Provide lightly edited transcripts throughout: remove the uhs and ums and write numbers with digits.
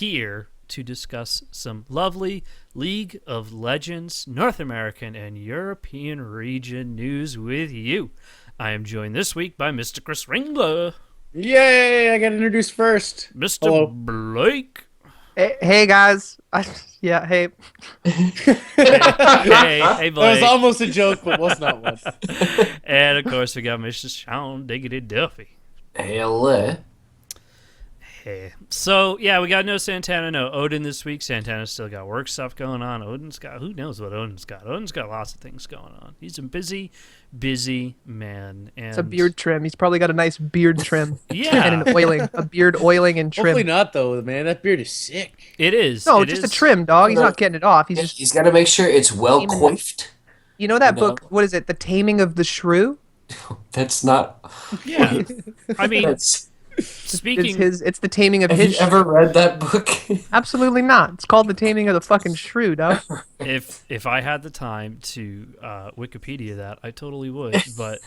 here to discuss some lovely League of Legends North American and European region news with you. I am joined this week by Mr. Kris Ringler. Yay! I got introduced first. Mr. Hello. Blake. Hey guys. Hey. Hey, Blake. That was almost a joke, but was not one. And of course, we got Mr. Sean Diggity Duffy. Hello. Hey. So, yeah, we got no Santana, no Odin this week. Santana's still got work stuff going on. Odin's got, who knows what Odin's got? Odin's got lots of things going on. He's a busy man. And It's a beard trim. He's probably got a nice beard trim. Yeah. And an oiling. A beard oiling and trim. Hopefully not, though, man. That beard is sick. It is. No, it just is. a trim, dog. He's not getting it off. He's got to make sure it's well coiffed. You know that book, what is it? The Taming of the Shrew? That's not... Yeah. I mean, That's... speaking... It's the Taming of Have his you ever read that book? Absolutely not. It's called The Taming of the fucking Shrew, dog. If I had the time to Wikipedia that, I totally would. But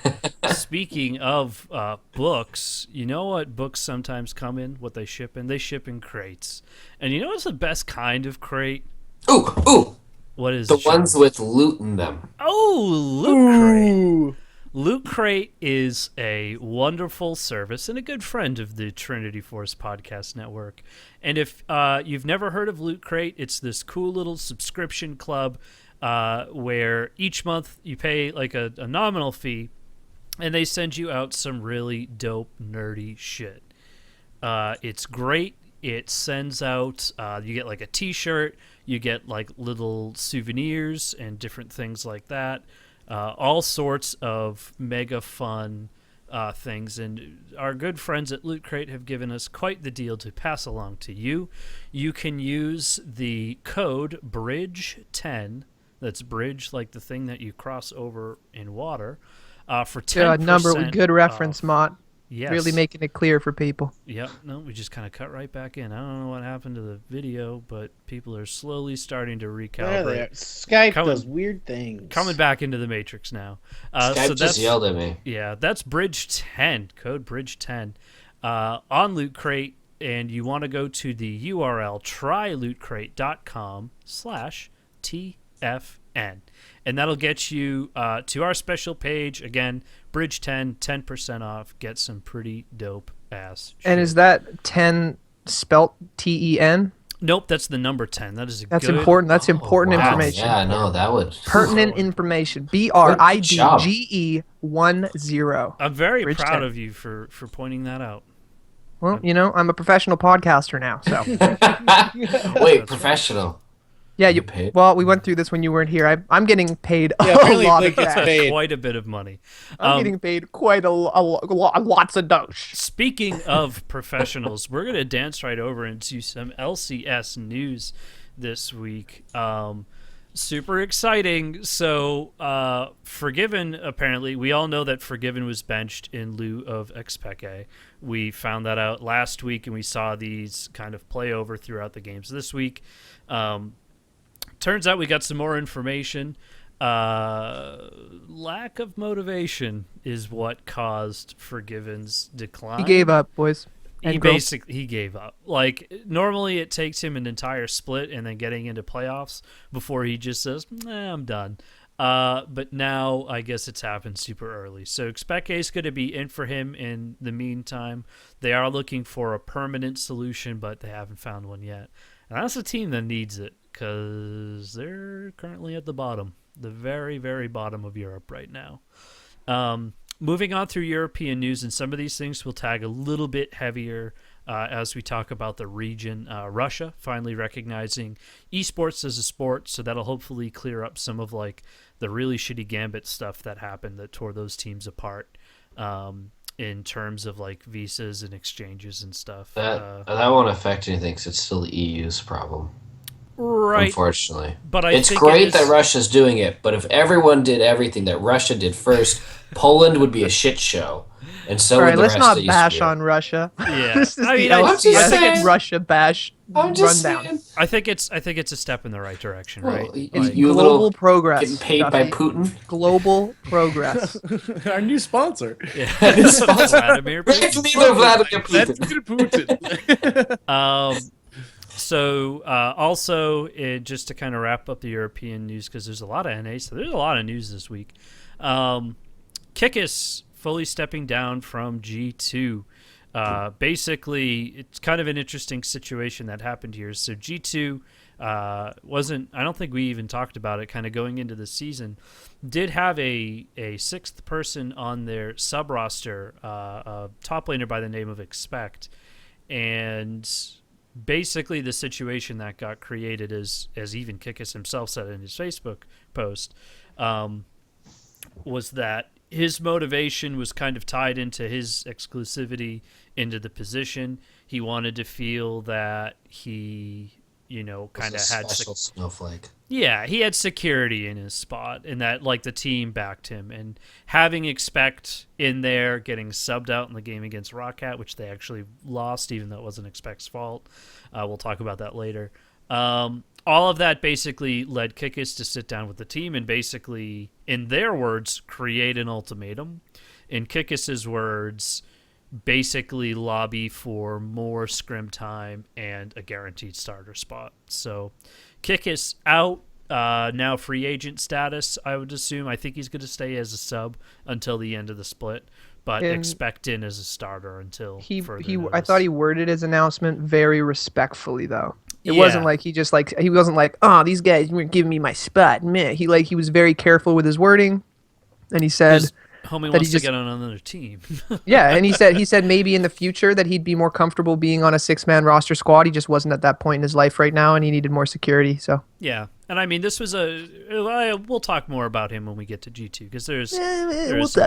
speaking of books, you know what books sometimes come in, what they ship in? They ship in crates. And you know what's the best kind of crate? Ooh! What is the it, ones Sean? with loot in them. Oh, Loot Crate. Ooh. Loot Crate is a wonderful service and a good friend of the Trinity Force Podcast Network. And if you've never heard of Loot Crate, it's this cool little subscription club where each month you pay like a nominal fee, and they send you out some really dope, nerdy shit. It's great. It sends out, you get like a t-shirt, you get like little souvenirs and different things like that. All sorts of mega fun things, and our good friends at Loot Crate have given us quite the deal to pass along to you. You can use the code BRIDGE10, that's bridge like the thing that you cross over in water, for 10%. Number with good reference, Mott. Yes. Really making it clear for people. Yep. No, we just kind of cut right back in. I don't know what happened to the video, but people are slowly starting to recalibrate. Skype does weird things. Coming back into the matrix now. Skype just yelled at me. Yeah, that's Bridge10, code Bridge10 on Loot Crate, and you want to go to the URL trylootcrate.com/TFN. And that'll get you to our special page. Again, Bridge10, 10% off. Get some pretty dope ass shit. And is that 10 spelt T-E-N? Nope, that's the number 10. That is That's good... important. That's important Wow. information. Yeah, no, that would... Pertinent information. BRIDGE10. I'm very Bridge proud 10. of you for pointing that out. Well, you know, I'm a professional podcaster now, so. Wait, professional. Yeah, You paid? well, we went through this when you weren't here. I'm getting paid a apparently lot Blake of gets cash. paid. Quite a bit of money. I'm getting paid quite lots of dough. Speaking of professionals, we're going to dance right over into some LCS news this week. Super exciting. So, Forgiven, apparently, we all know that Forgiven was benched in lieu of Xpeke. We found that out last week, and we saw these kind of play over throughout the games this week. Turns out we got some more information. Lack of motivation is what caused Forgiven's decline. He gave up, boys. He gave up. Like, normally it takes him an entire split and then getting into playoffs before he just says, I'm done. But now I guess it's happened super early. So Xpeke is going to be in for him in the meantime. They are looking for a permanent solution, but they haven't found one yet. And that's a team that needs it because they're currently at the bottom, the very, very bottom of Europe right now. Moving on through European news, and some of these things will tag a little bit heavier as we talk about the region. Russia finally recognizing eSports as a sport, so that'll hopefully clear up some of like the really shitty Gambit stuff that happened that tore those teams apart in terms of like visas and exchanges and stuff. That won't affect anything because it's still the EU's problem. Right. Unfortunately. But it's great that Russia's doing it, but if everyone did everything that Russia did first, Poland would be a shit show. And so would the rest let's not of bash on Russia. Yeah. This is the I'm just LCS saying. Russia bash rundown. I think it's a step in the right direction, right? It's you global little progress. getting paid by Duffy. Putin. Global progress. Our new sponsor. Yeah. Vladimir Putin. It's neither Vladimir Putin. Vladimir Putin. So also, just to kind of wrap up the European news, because there's a lot of NA, so there's a lot of news this week. Kikis fully stepping down from G2. Basically, it's kind of an interesting situation that happened here. So G2 wasn't, I don't think we even talked about it kind of going into the season, did have a sixth person on their sub roster, a top laner by the name of Expect. And basically the situation that got created is, as even Kikis himself said in his Facebook post, was that his motivation was kind of tied into his exclusivity into the position. He wanted to feel that he, kind of had special snowflake. Yeah, he had security in his spot, and that the team backed him. And having Expect in there, getting subbed out in the game against Rockcat, which they actually lost, even though it wasn't Expect's fault. We'll talk about that later. All of that basically led Kikis to sit down with the team and basically, in their words, create an ultimatum. In Kikis's words, basically lobby for more scrim time and a guaranteed starter spot. So Kikis out, now free agent status, I would assume. I think he's going to stay as a sub until the end of the split, but Expect in as a starter until further notice. I thought he worded his announcement very respectfully, though. It wasn't like he just he wasn't like, oh, these guys weren't giving me my spot. Man, he was very careful with his wording, and he said homie wants to get on another team. Yeah, and he said maybe in the future that he'd be more comfortable being on a 6-man roster squad. He just wasn't at that point in his life right now, and he needed more security. So yeah, and I mean this was we'll talk more about him when we get to G2 because there's some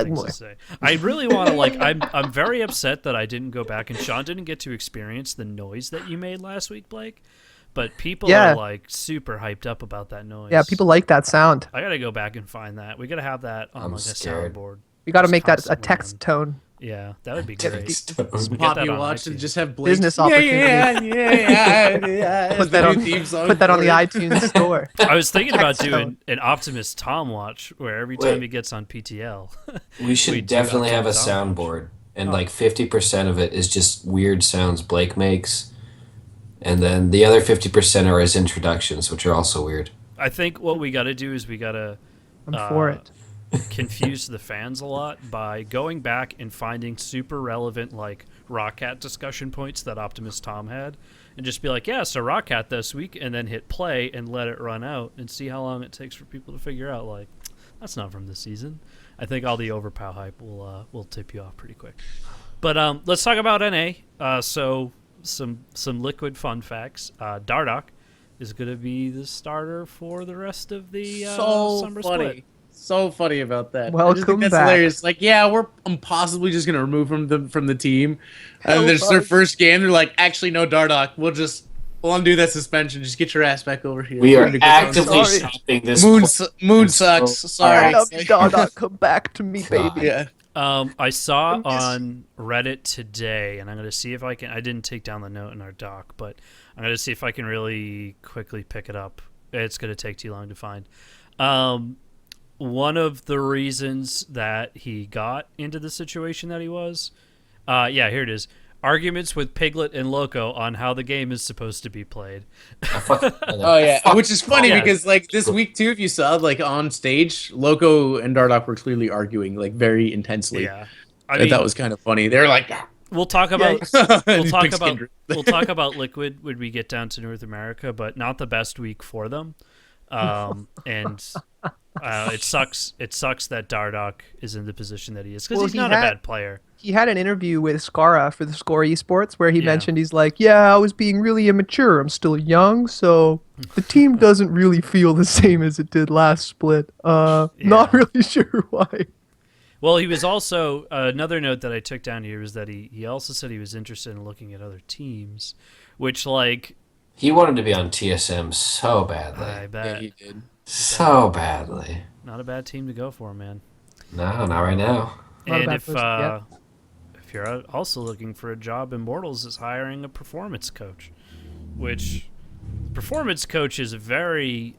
things to say. I really want to I'm very upset that I didn't go back and Sean didn't get to experience the noise that you made last week, Blake. But people are super hyped up about that noise. Yeah, people like that sound. I gotta go back and find that. We gotta have that on a soundboard. We gotta make that a text tone. Yeah, that would be great. Poppy watch and just have Blake. Business opportunity. Yeah. Put that on the iTunes store. I was thinking about doing an Optimus Tom watch where every time he gets on PTL. We should definitely have a soundboard, and 50% of it is just weird sounds Blake makes. And then the other 50% are his introductions, which are also weird. I think what we got to do is we got to confuse the fans a lot by going back and finding super relevant Rockcat discussion points that Optimus Tom had and just be like, yeah, so Rockcat this week, and then hit play and let it run out and see how long it takes for people to figure out, that's not from this season. I think all the overpow hype will tip you off pretty quick. But let's talk about NA. So some liquid fun facts. Dardoch is going to be the starter for the rest of the summer split. So funny about that. Welcome that's back. Hilarious. I'm possibly just gonna remove him from the team. And there's their first game. They're like, actually, no, Dardoch. We'll undo that suspension. Just get your ass back over here. We are actively shopping this. Moon sucks. Sorry. I love you, Dardoch. Come back to me, baby. Yeah. I saw on Reddit today, and I'm going to see if I can. I didn't take down the note in our doc, but I'm going to see if I can really quickly pick it up. It's going to take too long to find. One of the reasons that he got into the situation that he was, here it is. Arguments with Piglet and Loco on how the game is supposed to be played. Which is funny because this week too, if you saw on stage, Loco and Dardoch were clearly arguing very intensely. Yeah, that was kind of funny. They're like, we'll talk about Liquid when we get down to North America, but not the best week for them. And it sucks. It sucks that Dardoch is in the position that he is because he's not a bad player. He had an interview with Skara for the Score eSports where he mentioned he's like, I was being really immature. I'm still young, so the team doesn't really feel the same as it did last split. Not really sure why. Well, he was also another note that I took down here was that he also said he was interested in looking at other teams, which he wanted to be on TSM so badly. I bet. Yeah, he did. So badly. Not a bad team to go for, man. No, not right now. And if you're also looking for a job, Immortals is hiring a performance coach, which performance coach is a very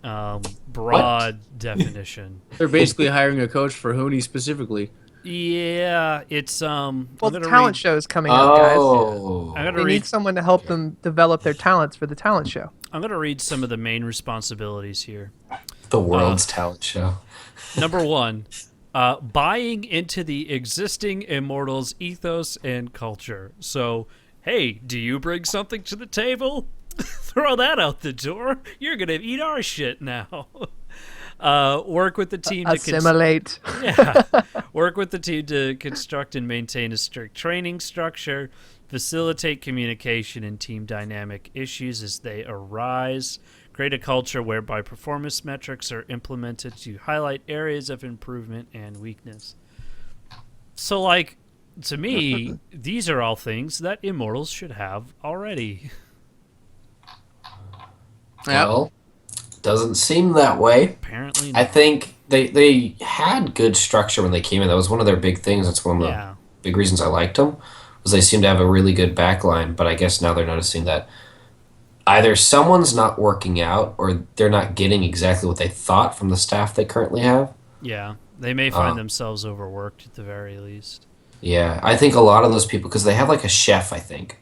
broad definition. They're basically hiring a coach for Huni specifically. Yeah, it's Well, the talent show is coming up, guys. Oh. I'm gonna They read. need someone to help them develop their talents for the talent show. I'm gonna read some of the main responsibilities here. The world's talent show. Number 1, buying into the existing Immortals ethos and culture. So, hey, do you bring something to the table? Throw that out the door. You're gonna eat our shit now. Work with the team to Assimilate. Work with the team to construct and maintain a strict training structure. Facilitate communication and team dynamic issues as they arise. Create a culture whereby performance metrics are implemented to highlight areas of improvement and weakness. So, like, to me, these are all things that Immortals should have already. Well, doesn't seem that way. Apparently not. I think they had good structure when they came in. That was one of their big things. That's one of the big reasons I liked them, was they seemed to have a really good backline. But I guess now they're noticing that either someone's not working out or they're not getting exactly what they thought from the staff they currently have. Yeah, they may find themselves overworked at the very least. Yeah, I think a lot of those people, because they have like a chef, I think,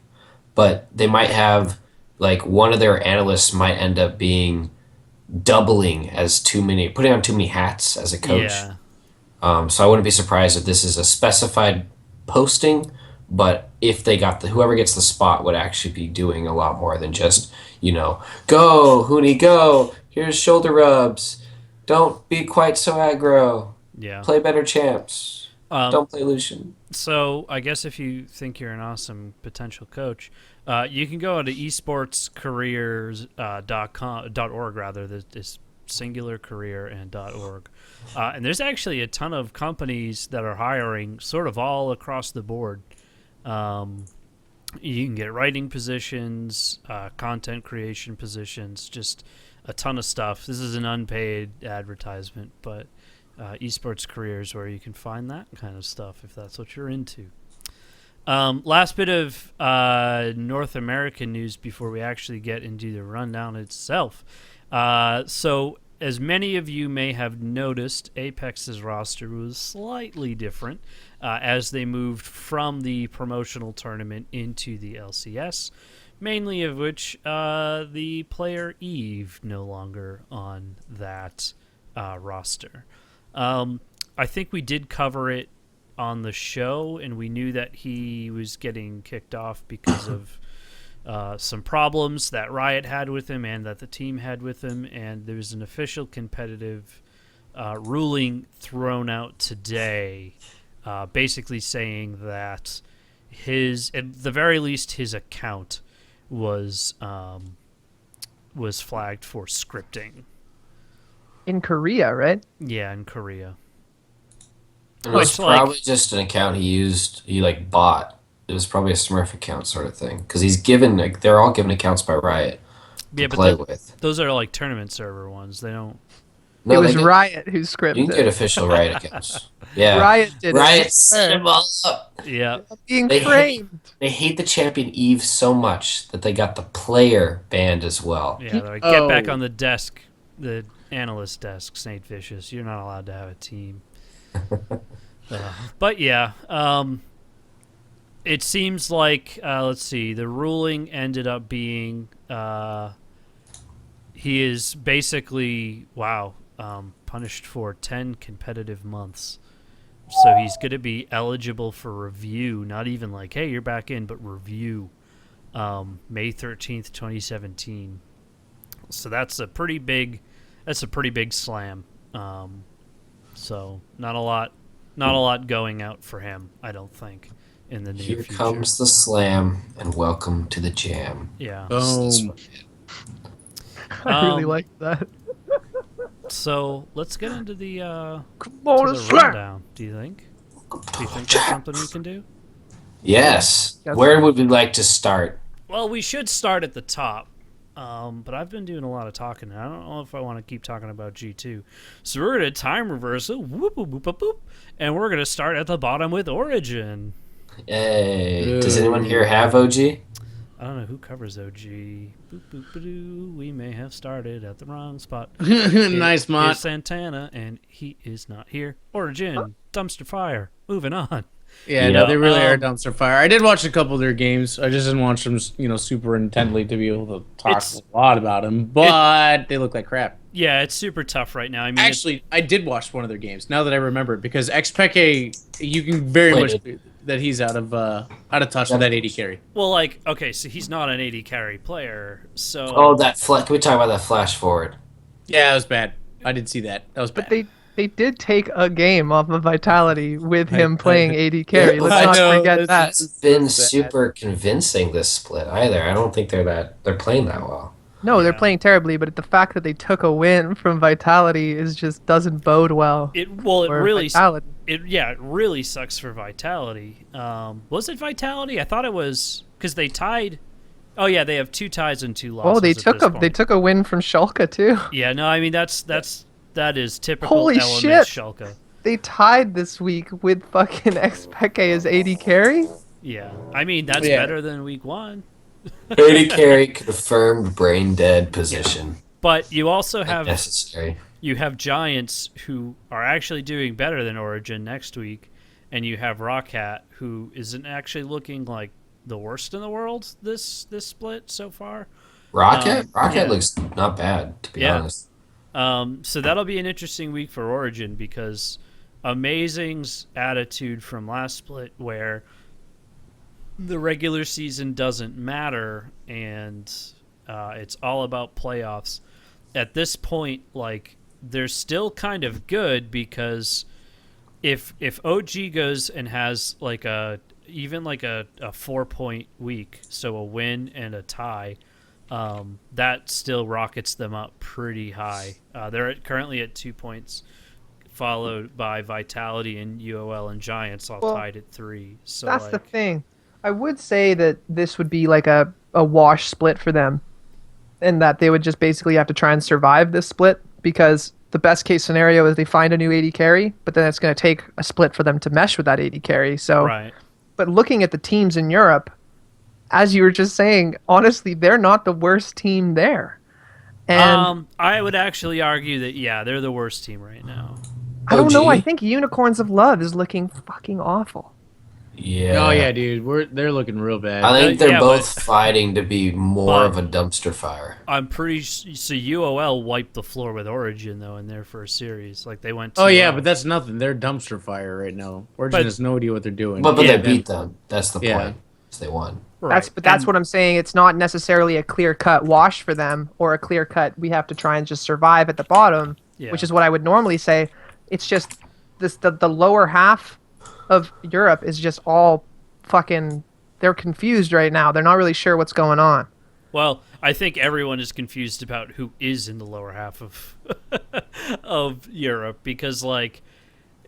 but they might have like one of their analysts might end up being doubling as putting on too many hats as a coach. Yeah. So I wouldn't be surprised if this is a specified posting, but if they got whoever gets the spot would actually be doing a lot more than just, go, Huni, go, here's shoulder rubs, don't be quite so aggro, play better champs, don't play Lucian. So I guess if you think you're an awesome potential coach, you can go to esportscareers.org rather. This singular career and .org. And there's actually a ton of companies that are hiring sort of all across the board. You can get writing positions, content creation positions, just a ton of stuff. This is an unpaid advertisement, but esports careers where you can find that kind of stuff if that's what you're into. Last bit of North American news before we actually get into the rundown itself. So as many of you may have noticed, Apex's roster was slightly different as they moved from the promotional tournament into the LCS, mainly of which the player Eve no longer on that roster. I think we did cover it on the show, and we knew that he was getting kicked off because of some problems that Riot had with him and that the team had with him, and there was an official competitive ruling thrown out today, basically saying that at the very least, his account was flagged for scripting. In Korea, right? Yeah, in Korea. It was probably just an account he bought. It was probably a Smurf account sort of thing. Because they're all given accounts by Riot to play with. Those are like tournament server ones. They don't... No, it was Riot who scripted. You can get official Riot accounts. Yeah. Riot did it. Riot set them all up. Yeah. Being framed. They hate the champion Eve so much that they got the player banned as well. Yeah, they're like, get back on the desk, the analyst desk, Saint Vicious. You're not allowed to have a team. But yeah, it seems like, let's see, the ruling ended up being he is basically, punished for 10 competitive months. So he's going to be eligible for review, not even like, hey, you're back in, but review May 13th, 2017. So that's a pretty big slam. So not a lot going out for him, I don't think, in the near future. Here comes the slam, and welcome to the jam. Yeah. I really like that. So let's get into the rundown. Do you think that's something we can do? Yes. Where would we like to start? Well, we should start at the top. But I've been doing a lot of talking, and I don't know if I want to keep talking about G2. So we're going to time reversal, whoop, whoop, whoop, whoop, whoop, and we're going to start at the bottom with Origin. Hey, does anyone here have OG? I don't know who covers OG. Boop, boop, ba-doo. We may have started at the wrong spot. Nice, Mott. Here's Santana, and he is not here. Origin, dumpster fire. Moving on. Yeah, no, they really are dumpster fire. I did watch a couple of their games. I just didn't watch them, super intently to be able to talk a lot about them. But they look like crap. Yeah, it's super tough right now. I mean, actually, I did watch one of their games. Now that I remember it, because Xpeke, you can very much that he's out of touch with that 80 carry. Well, okay, so he's not an 80 carry player. So can we talk about that flash forward? Yeah, that was bad. I did see that. That was bad. But they did take a game off of Vitality with him playing 80 carry. Let's not forget that. It's been super convincing this split either. I don't think they're playing that well. No, they're playing terribly, but the fact that they took a win from Vitality doesn't bode well. It really sucks for Vitality. Was it Vitality? I thought it was because they tied. Oh yeah, they have 2 ties and 2 losses. Oh, they took a win from Schalke too. Yeah, no, I mean that is typical. Holy element shit! Schalke. They tied this week with fucking Xpeke as 80 carry. Yeah, I mean that's better than week 1. 80 carry confirmed brain dead position. Yeah. But you also have necessary. You have Giants who are actually doing better than Origin next week, and you have Rockhat who isn't actually looking like the worst in the world this split so far. Rockhat looks not bad, to be honest. So that'll be an interesting week for Origin because Amazing's attitude from last split where the regular season doesn't matter and it's all about playoffs. At this point, they're still kind of good because if OG goes and has a 4-point week, so a win and a tie, that still rockets them up pretty high. They're currently at 2 points, followed by Vitality and UOL and Giants all tied at 3. So that's the thing. I would say that this would be like a wash split for them, and that they would just basically have to try and survive this split because the best case scenario is they find a new 80 carry, but then it's going to take a split for them to mesh with that 80 carry. So, right. But looking at the teams in Europe, as you were just saying, honestly, they're not the worst team there. And I would actually argue that, they're the worst team right now. I don't know. I think Unicorns of Love is looking fucking awful. Yeah. Oh, yeah, dude. They're looking real bad. I think they're both fighting to be more of a dumpster fire. I'm pretty so UOL wiped the floor with Origin, though, in their first series. They went to... Oh, yeah, but that's nothing. They're dumpster fire right now. Origin has no idea what they're doing. But they beat them. That's the point. They won. Right. That's what I'm saying. It's not necessarily a clear-cut wash for them or a clear-cut we have to try and just survive at the bottom, which is what I would normally say. It's just the lower half of Europe is just all fucking... They're confused right now. They're not really sure what's going on. Well, I think everyone is confused about who is in the lower half of of Europe because,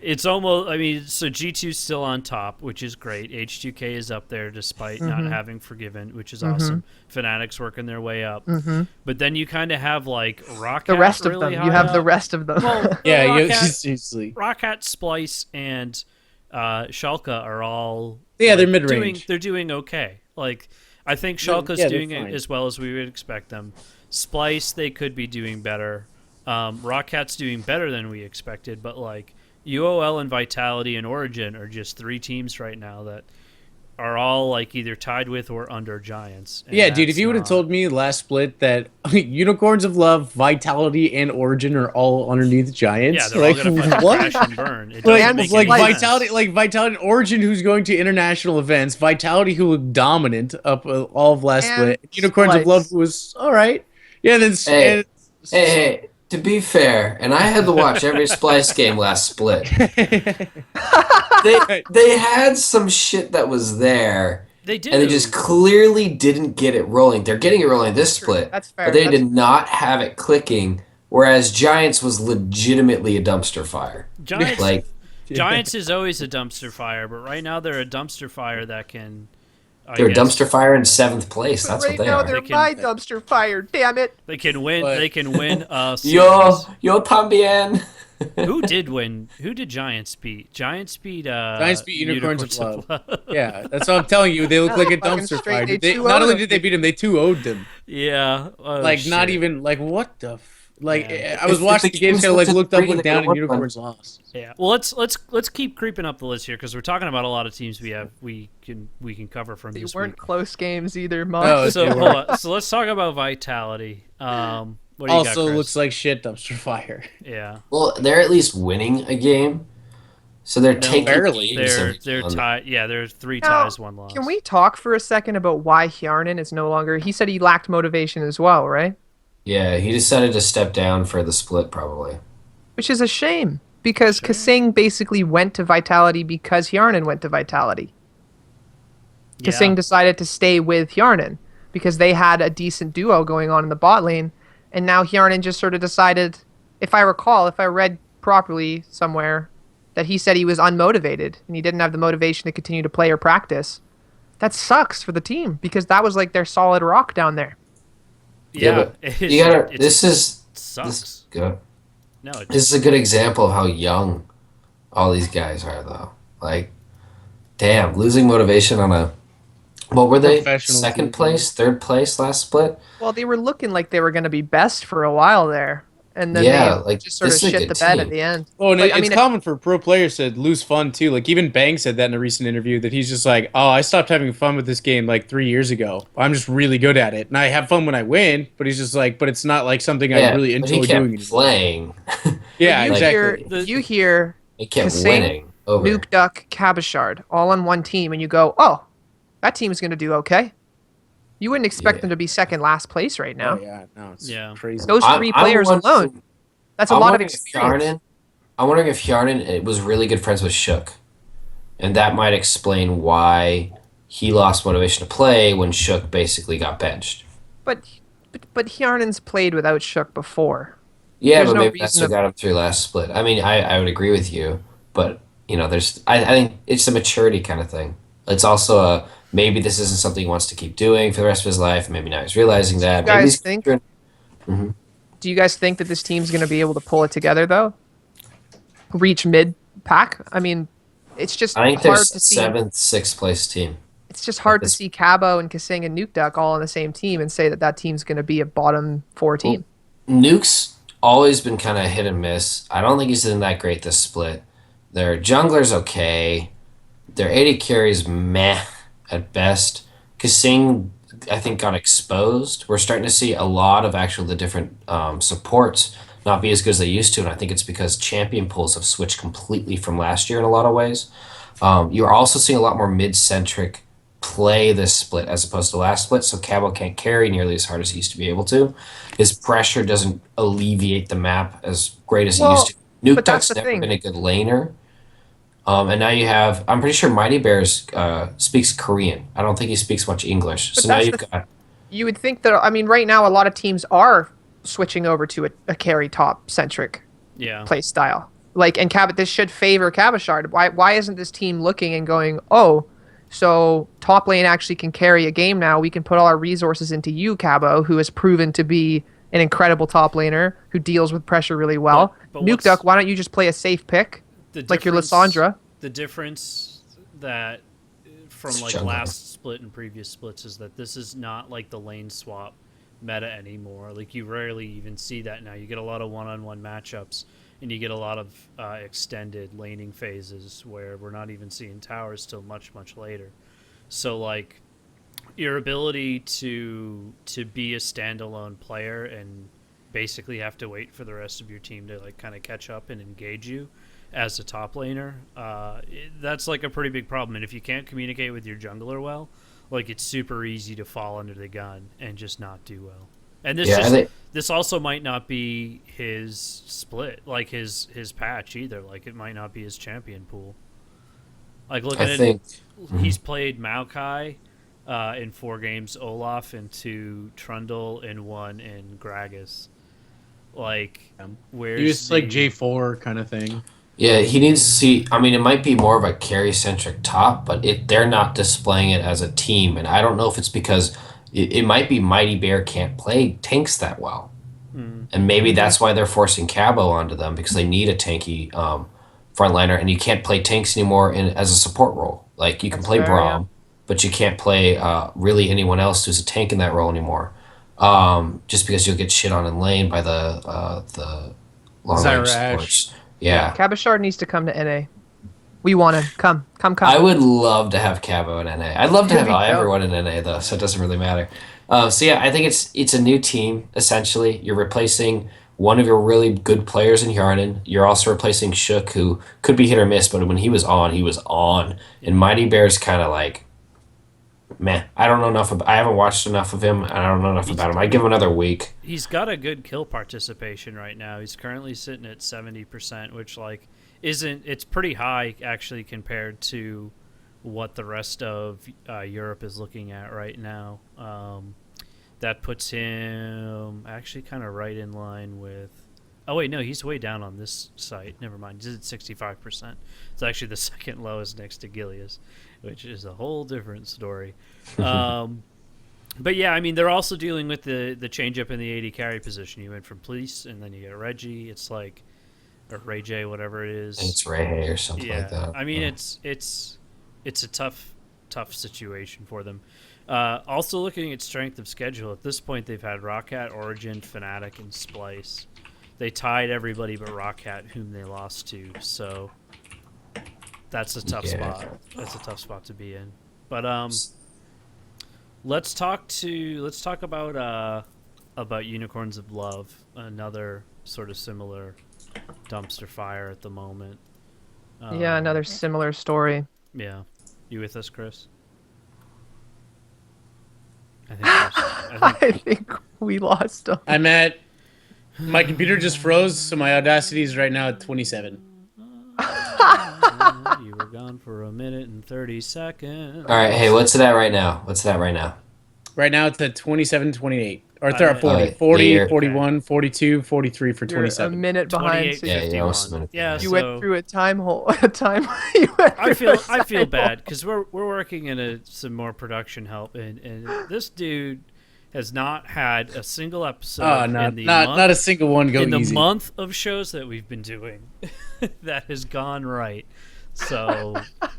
it's almost... I mean, so G2's still on top, which is great. H2K is up there despite not having Forgiven, which is awesome. Fnatic's working their way up. But then you kind of have, Rockhat the rest really of them. You have up. the rest of them. Well, seriously. Rockhat, Splice, and Schalke are all... Yeah, they're mid-range. They're doing okay. I think Schalke's doing it as well as we would expect them. Splice, they could be doing better. Rockhat's doing better than we expected, but, UOL and Vitality and Origin are just 3 teams right now that are all either tied with or under Giants. Yeah, dude, if you would have told me last split that Unicorns of Love, Vitality, and Origin are all underneath Giants, they're all gonna fucking crash and burn. It doesn't make any Vitality, sense. Vitality, Origin, who's going to international events, Vitality, who looked dominant up all of last split, Unicorns of Love, who was all right. Yeah, then hey. To be fair, and I had to watch every Splice game last split. They had some shit that was there. They did. And they just clearly didn't get it rolling. They're getting it rolling this split. That's fair. But they did not have it clicking, whereas Giants was legitimately a dumpster fire. Giants is always a dumpster fire, but right now they're a dumpster fire that can... They're a dumpster fire in 7th place. That's what they are. Right now, they're my dumpster fire. Damn it! They can win. They can win. Yo también. Who did win? Who did Giants beat? Giants beat Giants beat Unicorns of Unicorns Love. Yeah, that's what I'm telling you. They look like a Fucking dumpster straight, fire. they Not 2-0'd only them. did they beat him, they 2-0'd them. Yeah. Oh, Like, not shit. even, like, what the like, Yeah. I was If watching the the games, games kind of, went like, to looked up, three, looked they down, could've and won. Unicorns lost. Yeah. Well, let's keep creeping up the list here because we're talking about a lot of teams we can cover from They this weren't week. close games either, Oh, Mug. So they were. hold on. So let's talk about Vitality. What do you got, Also Kris? looks like shit dumpster fire. Yeah. Well, they're at least winning a game, so they're taking barely. games They're every they're time. tied. Yeah, there's 3 Now, ties, 1 loss. Can we talk for a second about why Hjarnan is no longer? He said he lacked motivation as well, right? Yeah, he decided to step down for the split, probably. Which is a shame because Kasing basically went to Vitality because Hjarnan went to Vitality. Yeah. Kasing decided to stay with Hjarnan because they had a decent duo going on in the bot lane, and now Hjarnan just sort of decided, if I read properly somewhere, that he said he was unmotivated and he didn't have the motivation to continue to play or practice. That sucks for the team because that was like their solid rock down there. Yeah. but you gotta. This Sucks. sucks. Good. No, it This is a good example of how young all these guys are, though. Like, damn, losing motivation on a. What were they? Professional Second team. place, third place last split. Well, they were looking like they were going to be best for a while there, and then Yeah, they like, just sort of this is a shit good the bed team. at the end. Oh, and Like, it's common for pro players to lose fun too. Like even Bang said that in a recent interview that he's just like, "Oh, I stopped having fun with this game like 3 years ago. I'm just really good at it, and I have fun when I win." But he's just like, "But it's not like something I really but enjoy he doing." kept playing. Yeah, you exactly. hear, you hear He kept Kasing, winning over. Nuke Duck, Cabashard all on one team, and you go, "Oh, that team's going to do okay." You wouldn't expect Yeah. them to be second last place right now. Oh, yeah, no, it's Yeah. crazy. Those I'm- 3 I'm players wondering- alone, that's a I'm lot of wondering if experience. I'm wondering if Hjarnan was really good friends with Shook, and that might explain why he lost motivation to play when Shook basically got benched. But Hjarnan's played without Shook before. Yeah, There's but no maybe that's reason what got him through last split. I mean, I would agree with you, but I think it's a maturity kind of thing. It's also a maybe this isn't something he wants to keep doing for the rest of his life. Maybe now he's realizing that. Do you Maybe guys he's think? Mhm. Do you guys think that this team's going to be able to pull it together though? Reach mid pack? I mean, it's just I think they're hard to see. 7th, 6th place team. It's just hard to this- see Cabo and Kasing and Nuke Duck all on the same team and say that that team's going to be a bottom 4 team. Nuke's always been kind of hit and miss. I don't think he's been that great this split. Their jungler's okay. Their AD carry's meh at best. Kasing, I think, got exposed. We're starting to see a lot of the different supports not be as good as they used to, and I think it's because champion pools have switched completely from last year in a lot of ways. You're also seeing a lot more mid-centric play this split as opposed to last split, so Cabo can't carry nearly as hard as he used to be able to. His pressure doesn't alleviate the map as great as he used to. Nuke but that's Duck's the never thing. been a good laner. And now you have, I'm pretty sure Mighty Bears speaks Korean. I don't think he speaks much English. But So now that's you've the- got, You would think that, I mean, right now a lot of teams are switching over to a carry top centric Yeah. play style. Like, and this should favor Cabashard. Why isn't this team looking and going, oh, so top lane actually can carry a game now. We can put all our resources into you, Cabo, who has proven to be an incredible top laner who deals with pressure really well. But Nuke what's- Duck, why don't you just play a safe pick The like your difference- Lissandra? The difference that from It's like jungle. last split and previous splits is that this is not like the lane swap meta anymore. Like you rarely even see that now. You get a lot of one-on-one matchups, and you get a lot of extended laning phases where we're not even seeing towers till much later. So like your ability to be a standalone player and basically have to wait for the rest of your team to like kind of catch up and engage you as a top laner, that's like a pretty big problem. And if you can't communicate with your jungler well, like it's super easy to fall under the gun and just not do well. And this also might not be his split, like his patch either. Like it might not be his champion pool. Like look at I it, think, he's played Maokai in 4 games, Olaf in 2, Trundle in 1, and Gragas. Like, where's He was like the- J4 kind of thing. yeah, he needs to see. I mean, it might be more of a carry-centric top, but they're not displaying it as a team. And I don't know if it's because it might be Mighty Bear can't play tanks that well. And maybe that's why they're forcing Cabo onto them, because they need a tanky frontliner, and you can't play tanks anymore as a support role. Like, you can play fair, Braum, but you can't play really anyone else who's a tank in that role anymore. Just because you'll get shit on in lane by the long range Zyrash. supports. Yeah. Cabashard needs to come to NA. We want him. Come. I would love to have Cabo in NA. I'd love to have Me too. everyone in NA though, so it doesn't really matter. So yeah, I think it's a new team essentially. You're replacing one of your really good players in Yarnan. You're also replacing Shook, who could be hit or miss, but when he was on, he was on. And Mighty Bear's kind of like, meh. I don't know enough. I haven't watched enough of him. And I don't know enough about him. I'd give him another week. He's got a good kill participation right now. He's currently sitting at 70%, which it's pretty high actually compared to what the rest of Europe is looking at right now. That puts him actually kind of right in line with... Oh, wait, no, he's way down on this site. Never mind. He's at 65%. It's actually the second lowest next to Gilius, which is a whole different story. But yeah, I mean, they're also dealing with the change-up in the AD carry position. You went from Police, and then you get Reggie. It's like... Or Ray J, whatever it is. It's Ray Hay or something like that. I mean, it's a tough situation for them. Also, looking at strength of schedule, at this point, they've had Roccat, Origin, Fnatic, and Splice. They tied everybody but Roccat, whom they lost to. So that's a tough spot. That's a tough spot to be in. But let's talk about Unicorns of Love, another sort of similar dumpster fire at the moment. Yeah, another similar story. Yeah. You with us, Kris? I think we lost him. My computer just froze, so my Audacity is right now at 27. You were gone for a minute and 30 seconds. All right, hey, what's it at right now? Right now it's at 27, 28. Or 40, 41, 42, 43 for You're 27. a minute behind. So Yeah, almost a minute. Yeah, you went through a time hole. I I feel bad because we're working in some more production help, and this dude has not had a single episode. Not a single one go in easy. the month of shows that we've been doing that has gone right. So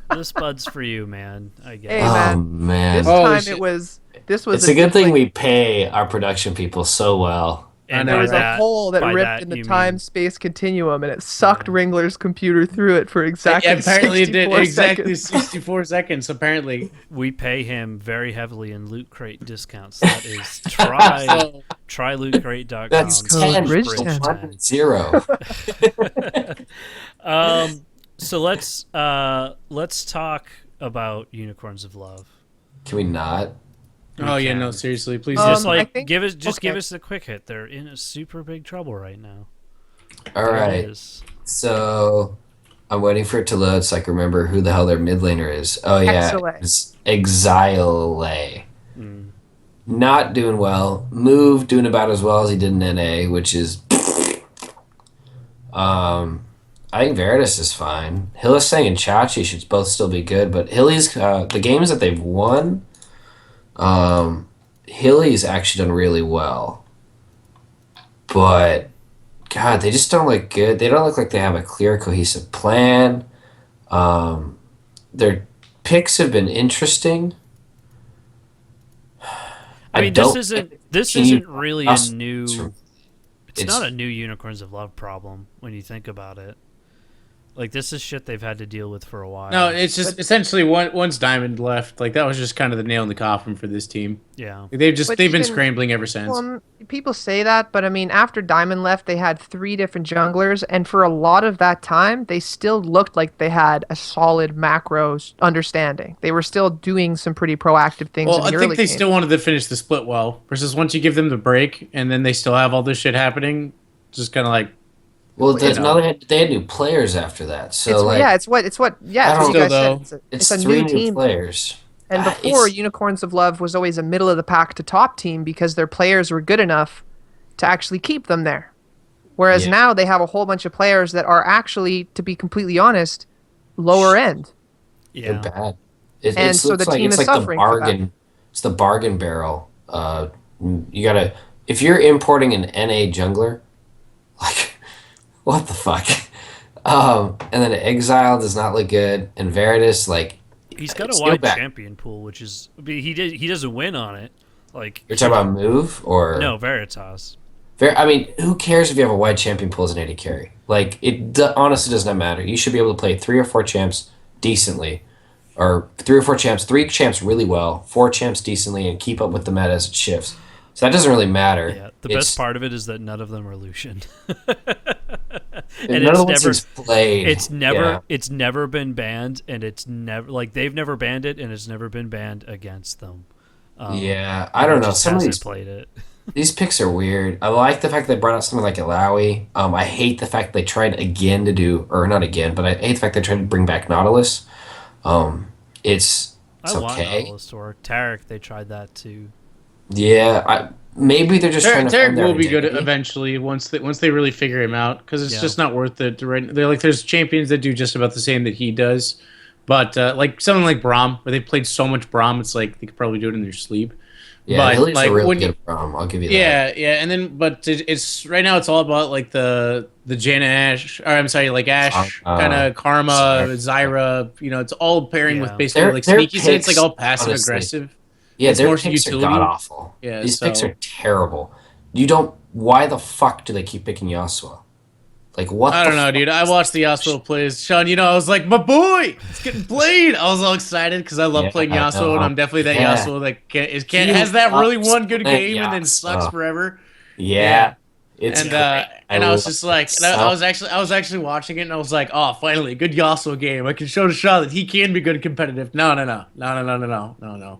this bud's for you, man. I guess. Hey, man. Oh man, This time it was. This was. It's a good thing we pay our production people so well. And there was a hole that by ripped that in the you time-space continuum, and it sucked Ringler's computer through it for exactly apparently 64 it did exactly seconds. 64 seconds. Apparently, we pay him very heavily in Loot Crate discounts. That is trylootcrate.com. That's 10 Bridge for 10. 0. So let's talk about Unicorns of Love. Can we not? no, seriously, please. Give us the quick hit. They're in a super big trouble right now. All right. So I'm waiting for it to load so I can remember who the hell their mid laner is. Oh yeah, it's Exile. Not doing well. Move doing about as well as he did in NA, which is. I think Veritas is fine. Hillisang and Chachi should both still be good, but Hilly's the games that they've won. Hilly's actually done really well, but God, they just don't look good. They don't look like they have a clear, cohesive plan. Their picks have been interesting. I mean, this isn't really a new. It's not a new Unicorns of Love problem when you think about it. Like, this is shit they've had to deal with for a while. No, it's just essentially once Diamond left, like that was just kind of the nail in the coffin for this team. Yeah, they've been scrambling ever since. Well, people say that, but I mean, after Diamond left, they had 3 different junglers, and for a lot of that time, they still looked like they had a solid macro understanding. They were still doing some pretty proactive things. Well, in the I think early they game. still wanted to finish the split well. Versus once you give them the break, and then they still have all this shit happening, just kind of like. Well, they had new players after that, so it's what you guys said. It's a 3 new team. players. And before, Unicorns of Love was always a middle of the pack to top team because their players were good enough to actually keep them there. Whereas now they have a whole bunch of players that are actually, to be completely honest, lower end. Yeah, they're bad. So the team is suffering for that. It's the bargain barrel. You gotta if you're importing an NA jungler, like, what the fuck? And then Exile does not look good, and Veritas, like, He's got a it's wide bad. champion pool, which is he doesn't win on it. Like You're talking about move or no Veritas. I mean, who cares if you have a wide champion pool as an AD carry? Like, honestly does not matter. You should be able to play 3 or 4 champs decently, or 3 or 4 champs, 3 champs really well, 4 champs decently, and keep up with the meta as it shifts. So that doesn't really matter. Yeah, the best part of it is that none of them are Lucian. And none of the ones played. It's never been banned, and it's never like they've never banned it, and it's never been banned against them. I don't know. Some of these played it. These picks are weird. I like the fact they brought out something like Ilaoi. I hate the fact they tried again to do, or not again, but I hate the fact they tried to bring back Nautilus. It's I want okay. Nautilus to work. Tarek, they tried that too. Yeah, maybe they're just trying to. Tarek will be good eventually once they really figure him out, because it's just not worth it. They're like, there's champions that do just about the same that he does, but like something like Braum, where they played so much Braum, it's like they could probably do it in their sleep. Yeah, but Hilly's like a really good Braum. I'll give you that. Yeah, and then but it's right now it's all about like the Jaina Ash, or I'm sorry, like Ash, kind of Karma, Zyra. You know, it's all pairing with basically like Sneaky. So it's like all passive aggressive. Yeah, it's their more picks utility. are god awful. Yeah, these picks are terrible. Why the fuck do they keep picking Yasuo? Like, what? I don't know, dude. I watched the Yasuo plays, Sean. You know, I was like, my boy, it's getting played. I was all excited because I love playing Yasuo, and I'm definitely that Yasuo that has that really one good game and then sucks forever. Yeah. And I was just like, I was actually watching it, and I was like, oh, finally, a good Yasuo game. I can show to Sean that he can be good and competitive. No.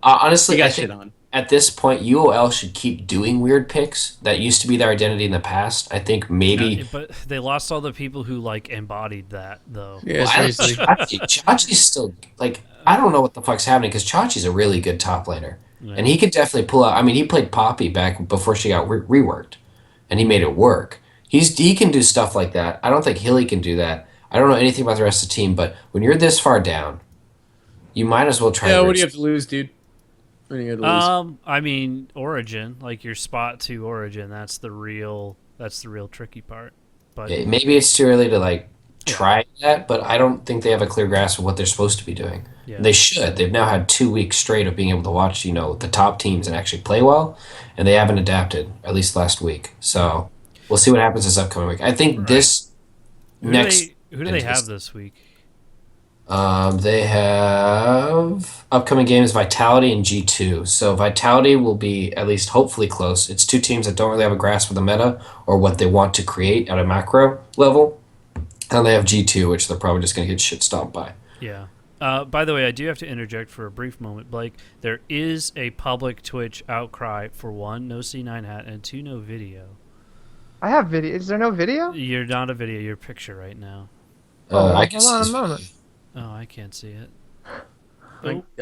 Honestly, he got I think shit on. At this point, UOL should keep doing weird picks. That used to be their identity in the past. I think maybe. But they lost all the people who like embodied that, though. Yeah, seriously. Chachi's still like, I don't know what the fuck's happening, because Chachi's a really good top laner, and he could definitely pull out. I mean, he played Poppy back before she got reworked, and he made it work. He can do stuff like that. I don't think Hilly can do that. I don't know anything about the rest of the team, but when you're this far down, you might as well try. Yeah, what do you have to lose, dude? I mean, Origin, like your spot to Origin, that's the real tricky part. But maybe it's too early to like try that, but I don't think they have a clear grasp of what they're supposed to be doing. Yeah. They should. They've now had 2 weeks straight of being able to watch, the top teams and actually play well, and they haven't adapted, at least last week. So we'll see what happens this upcoming week. I think who do they have this week? They have upcoming games Vitality and G2. So Vitality will be at least hopefully close. It's 2 teams that don't really have a grasp of the meta or what they want to create at a macro level. And they have G2, which they're probably just going to get shit stomped by. Yeah. By the way, I do have to interject for a brief moment, Blake. There is a public Twitch outcry for 1, no C9 hat, and 2, no video. I have video. Is there no video? You're not a video. You're a picture right now. I can hold on a moment. Oh, I can't see it.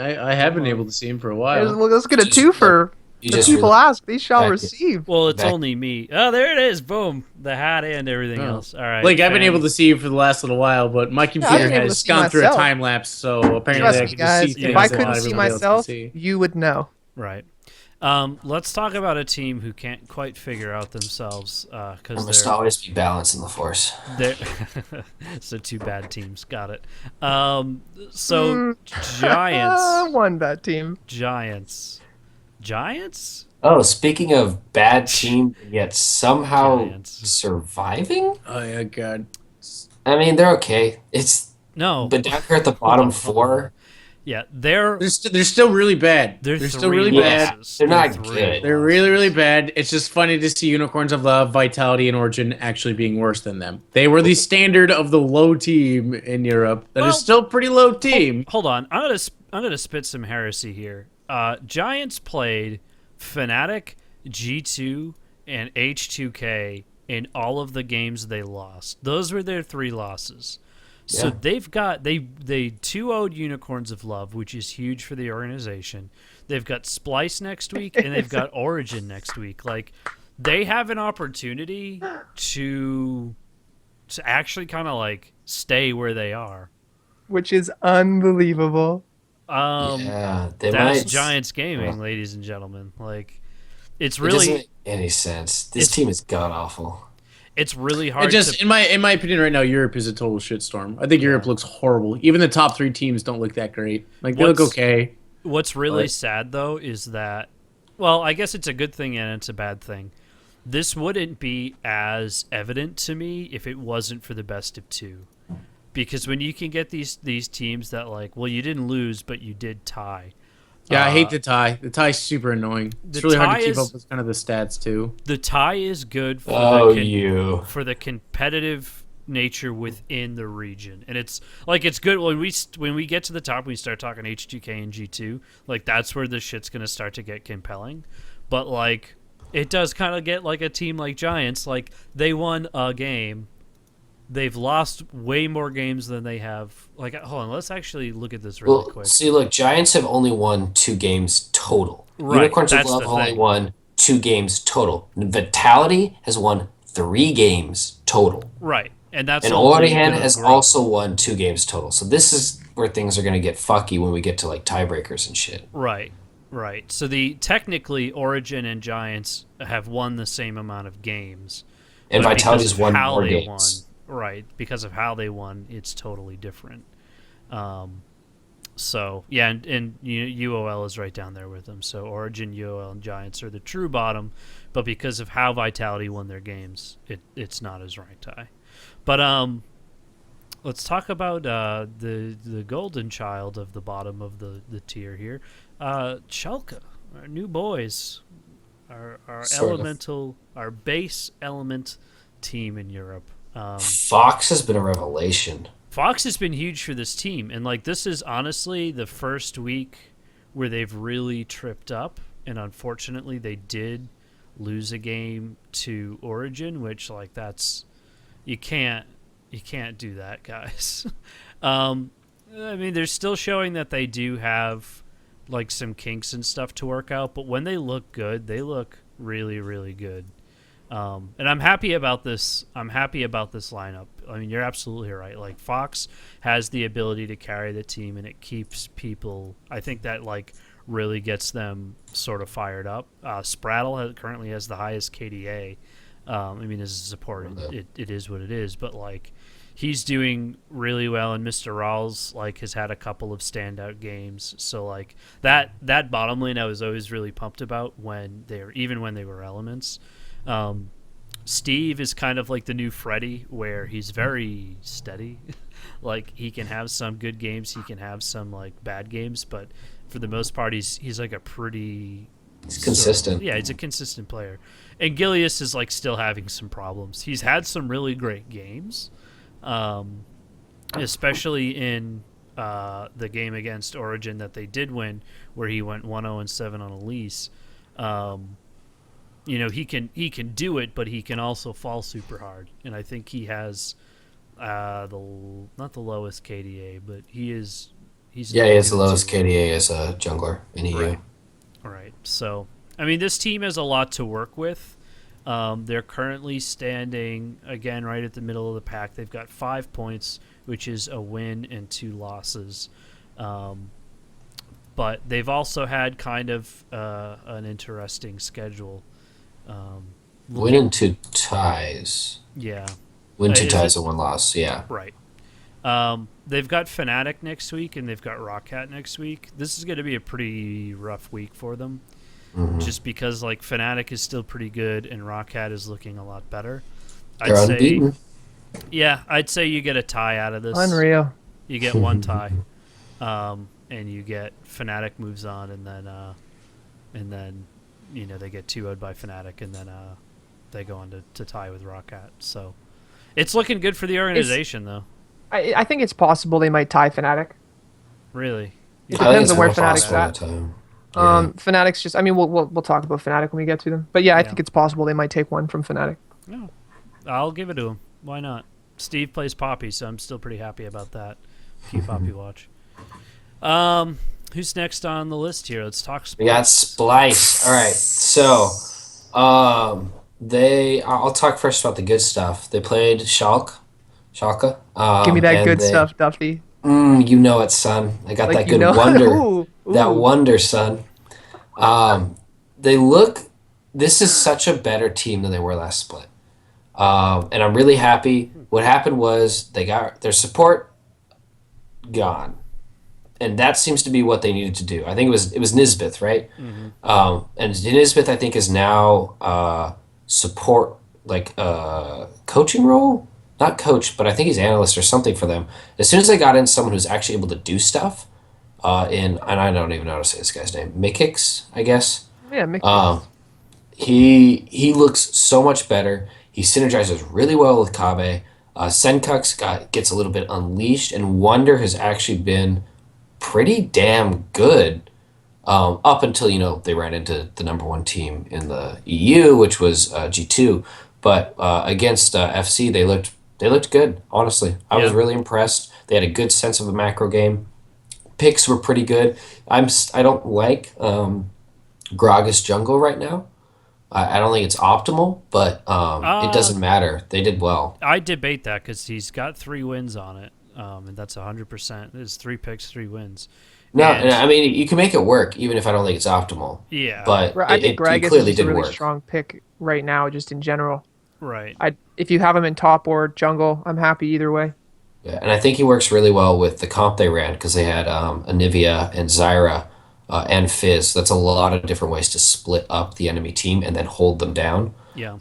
I have been able to see him for a while. Let's get a 2 for the people ask. They shall receive. Well, it's only me. Oh, there it is. Boom. The hat and everything else. All right. Like, I've been able to see you for the last little while, but my computer has gone through a time lapse, so apparently I can just see things. If I couldn't see myself, you would know. Right. Let's talk about a team who can't quite figure out themselves. There must always be balance in the Force. So 2 bad teams. Got it. So Giants. 1 bad team. Giants. Oh, speaking of bad team, yet somehow surviving? Oh, yeah, God. I mean, they're okay. But down here at the bottom 4... Yeah, they're still really bad. They're still really bad. They're not good. They're really, really bad. It's just funny to see Unicorns of Love, Vitality, and Origin actually being worse than them. They were the standard of the low team in Europe. That is still a pretty low team. Hold on, I'm gonna spit some heresy here. Giants played Fnatic, G2, and H2K in all of the games they lost. Those were their 3 losses. So they've got they 2-0'd Unicorns of Love, which is huge for the organization. They've got Splice next week, and they've got Origin next week. Like, they have an opportunity to actually kind of like stay where they are, which is unbelievable. That's Giants Gaming, ladies and gentlemen. Like, It's It really doesn't make any sense. This team is god awful. it's really hard. In my opinion, right now, Europe is a total shitstorm. I think Europe looks horrible. Even the top 3 teams don't look that great. Like they look okay. What's really sad though is that, well, I guess it's a good thing and it's a bad thing. This wouldn't be as evident to me if it wasn't for the best of 2. Because when you can get these teams that like, well, you didn't lose, but you did tie. Yeah, I hate the tie. The tie's super annoying. It's really hard to keep up with kind of the stats too. The tie is good for for the competitive nature within the region, and it's good when we get to the top. We start talking H2K and G2. Like that's where the shit's gonna start to get compelling. But like, it does kind of get like a team like Giants. Like they won a game. They've lost way more games than they have. Like, hold on, let's actually look at this really quick. See, look, Giants have only won 2 games total. Right, Unicorns of Love only won 2 games total. Vitality has won 3 games total. Right, and Orihan has also won 2 games total. So this is where things are going to get fucky when we get to like tiebreakers and shit. Right. So technically, Origin and Giants have won the same amount of games, and Vitality's won more games. Right, because of how they won, it's totally different. So, yeah, and UOL is right down there with them. So Origin, UOL, and Giants are the true bottom, but because of how Vitality won their games, it's not as ranked high. But let's talk about the golden child of the bottom of the tier here. Schalke, our new boys, our elemental, our base element team in Europe. Fox has been a revelation. Fox has been huge for this team, and like this is honestly the first week where they've really tripped up, and unfortunately they did lose a game to Origin, which like that's you can't do that, guys. I mean, they're still showing that they do have like some kinks and stuff to work out, but when they look good, they look really, really good. And I'm happy about this. I'm happy about this lineup. I mean, you're absolutely right. Like Fox has the ability to carry the team, and it keeps people. I think that like really gets them sort of fired up. Spraddle currently has the highest KDA. I mean, as a support, it is what it is. But like, he's doing really well, and Mr. Rawls like has had a couple of standout games. So like that bottom lane, I was always really pumped about when they were elements. Steve is kind of like the new Freddy, where he's very steady. Like he can have some good games, he can have some like bad games, but for the most part, he's like a pretty. He's consistent. Yeah, he's a consistent player. And Gilius is like still having some problems. He's had some really great games, especially in the game against Origin that they did win, where he went 1-0-7 on Elise. You know, he can do it, but he can also fall super hard. And I think he has not the lowest KDA, but he has the lowest KDA as a jungler in EU. Right. So, I mean, this team has a lot to work with. They're currently standing, again, right at the middle of the pack. They've got 5 points, which is a win and 2 losses. But they've also had kind of an interesting schedule. Win and 2 ties. Yeah. Win 2 ties and 1 loss, yeah. Right. They've got Fnatic next week, and they've got Rockcat next week. This is going to be a pretty rough week for them, just because like Fnatic is still pretty good, and Rockcat is looking a lot better. They're unbeaten. I'd say you get a tie out of this. Unreal. You get 1 tie, and you get Fnatic moves on, and then you know they get 2-0'd by Fnatic, and then they go on to tie with Rockcat. So it's looking good for the organization, though. I think it's possible they might tie Fnatic. Really? It depends on where Fnatic's at. Yeah. Fnatic's just. I mean, we'll talk about Fnatic when we get to them. But yeah, I think it's possible they might take 1 from Fnatic. No, I'll give it to him. Why not? Steve plays Poppy, so I'm still pretty happy about that. Keep Poppy watch. Who's next on the list here? Let's talk Splice. We got Splice. All right, so I'll talk first about the good stuff. They played Schalke. Give me that good stuff, Duffy. You know it, son. I got that good wonder. Ooh. That wonder, son. They look this is such a better team than they were last split. And I'm really happy. What happened was they got their support gone, and that seems to be what they needed to do. I think it was Nisbeth, right? And Nisbeth, I think, is now support like coaching role, not coach, but I think he's analyst or something for them. As soon as they got in someone who's actually able to do stuff, and I don't even know how to say this guy's name, Mikix, I guess. Yeah, Mick. He looks so much better. He synergizes really well with Kabe. Senkux gets a little bit unleashed, and Wonder has actually been pretty damn good up until they ran into the number one team in the EU, which was G2. But against FC, they looked good. Honestly, I was really impressed. They had a good sense of the macro game. Picks were pretty good. I don't like Gragas jungle right now. I don't think it's optimal, but it doesn't matter. They did well. I debate that because he's got 3 wins on it, and that's 100%. There's 3 picks, 3 wins. No, I mean, you can make it work, even if I don't think it's optimal. Yeah. But I think it Gragas clearly is a did really work. strong pick right now, just in general. Right. If you have him in top or jungle, I'm happy either way. Yeah, and I think he works really well with the comp they ran because they had Anivia and Zyra and Fizz. That's a lot of different ways to split up the enemy team and then hold them down. Yeah.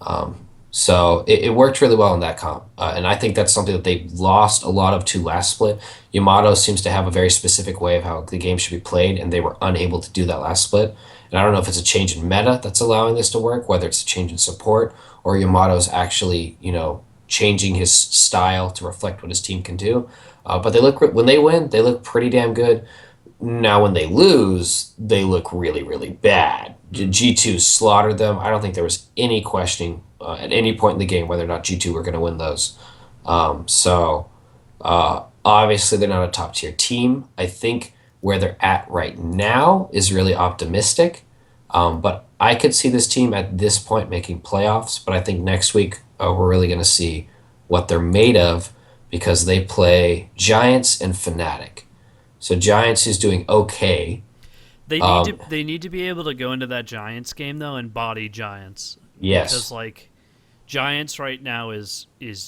So it worked really well in that comp. And I think that's something that they lost a lot of to last split. Yamato seems to have a very specific way of how the game should be played, and they were unable to do that last split. And I don't know if it's a change in meta that's allowing this to work, whether it's a change in support or Yamato's actually, changing his style to reflect what his team can do. But when they win, they look pretty damn good. Now, when they lose, they look really, really bad. G2 slaughtered them. I don't think there was any questioning at any point in the game whether or not G2 were going to win those. Obviously, they're not a top-tier team. I think where they're at right now is really optimistic. But I could see this team at this point making playoffs. But I think next week we're really going to see what they're made of because they play Giants and Fnatic. So Giants is doing okay. They need to be able to go into that Giants game though and body Giants. Yes. Because Giants right now is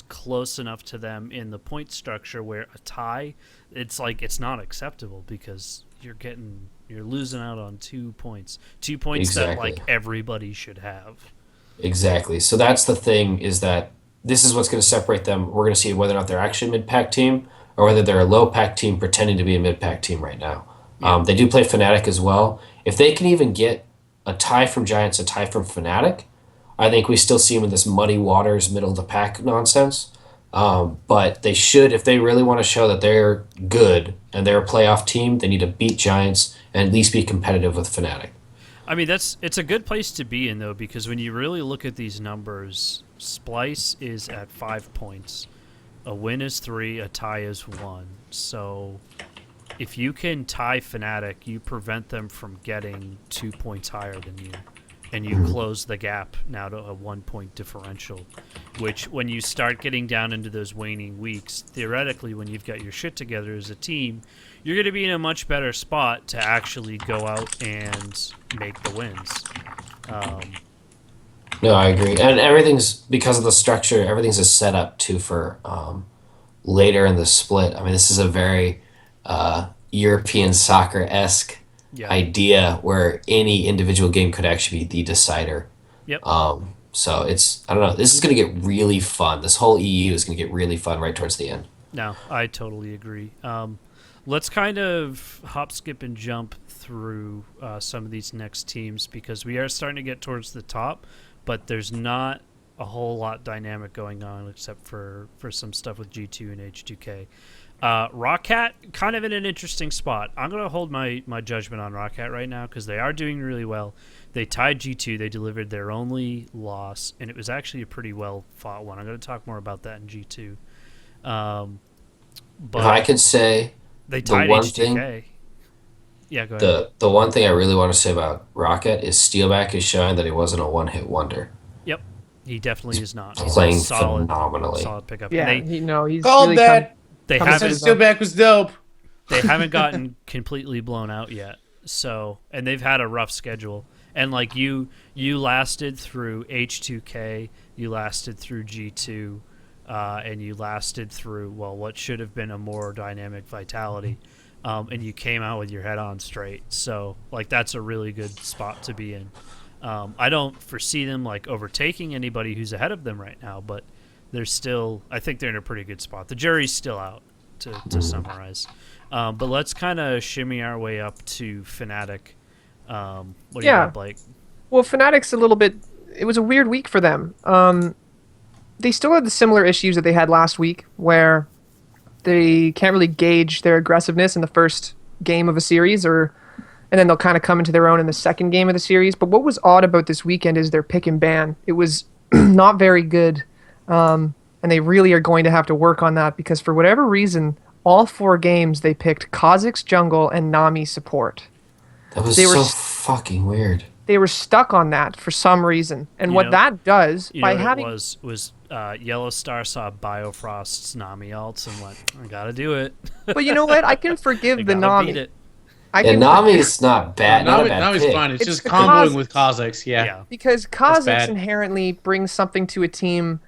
close enough to them in the point structure where a tie, it's not acceptable because you're losing out on 2 points. 2 points Exactly. that everybody should have. Exactly. So that's the thing is that this is what's going to separate them. We're going to see whether or not they're actually a mid-pack team or whether they're a low-pack team pretending to be a mid-pack team right now. They do play Fnatic as well. If they can even get a tie from Giants, a tie from Fnatic, I think we still see them in this muddy waters, middle of the pack nonsense. But they should, if they really want to show that they're good and they're a playoff team, they need to beat Giants and at least be competitive with Fnatic. I mean, it's a good place to be in, though, because when you really look at these numbers, Splice is at 5 points. A win is 3, a tie is 1. So if you can tie Fnatic, you prevent them from getting 2 points higher than you. And you close the gap now to a 1 point differential, which when you start getting down into those waning weeks, theoretically, when you've got your shit together as a team, you're going to be in a much better spot to actually go out and make the wins. No, I agree. And everything's, because of the structure, everything's a setup too for later in the split. I mean, this is a very European soccer-esque idea where any individual game could actually be the decider. Yep. So it's, I don't know, this is going to get really fun. This whole EU is going to get really fun right towards the end. No, I totally agree. Let's kind of hop, skip, and jump through some of these next teams because we are starting to get towards the top, but there's not a whole lot dynamic going on except for some stuff with G2 and H2K. Rockcat, kind of in an interesting spot. I'm going to hold my judgment on Rockcat right now because they are doing really well. They tied G2. They delivered their only loss, and it was actually a pretty well-fought one. I'm going to talk more about that in G2. But if I could say they tied the one H2K. thing, yeah, go ahead. the one thing I really want to say about Rocket is Steelback is showing that he wasn't a one-hit wonder. Yep, he definitely is not. He's Playing a solid phenomenally. pickup. Yeah, And he's Called really that. they come haven't to Steelback was dope. they haven't gotten completely blown out yet. So, and they've had a rough schedule. And like you lasted through H2K, you lasted through G2, and you lasted through what should have been a more dynamic Vitality, and you came out with your head on straight. So like that's a really good spot to be in. I don't foresee them like overtaking anybody who's ahead of them right now, but I think they're in a pretty good spot. The jury's still out, to summarize. But let's kind of shimmy our way up to Fnatic. What do you got, Blake? Well, Fnatic's it was a weird week for them. They still had the similar issues that they had last week, where they can't really gauge their aggressiveness in the first game of a series, and then they'll kind of come into their own in the second game of the series. But what was odd about this weekend is their pick and ban. It was not very good, and they really are going to have to work on that, because for whatever reason, all 4 games they picked Kha'Zix jungle and Nami support. That was so fucking weird. They were stuck on that for some reason, and that does by having was Yellow Star saw Biofrost's Nami ults and went, I gotta do it. But you know what? I can forgive the Nami. Nami's not bad. Nami's fine. It's just comboing with Kha'Zix. Yeah. Because Kha'Zix inherently brings something to a team.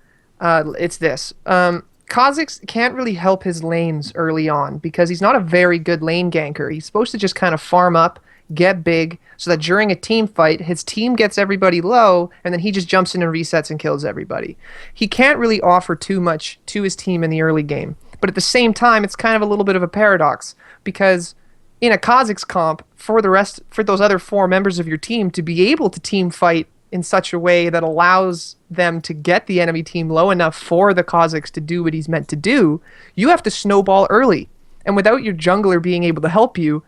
It's this. Kha'Zix can't really help his lanes early on because he's not a very good lane ganker. He's supposed to just kind of farm up, get big, so that during a team fight, his team gets everybody low, and then he just jumps in and resets and kills everybody. He can't really offer too much to his team in the early game. But at the same time, it's kind of a little bit of a paradox, because in a Kha'Zix comp, for those other 4 members of your team to be able to team fight in such a way that allows them to get the enemy team low enough for the Kha'Zix to do what he's meant to do, you have to snowball early. And without your jungler being able to help you,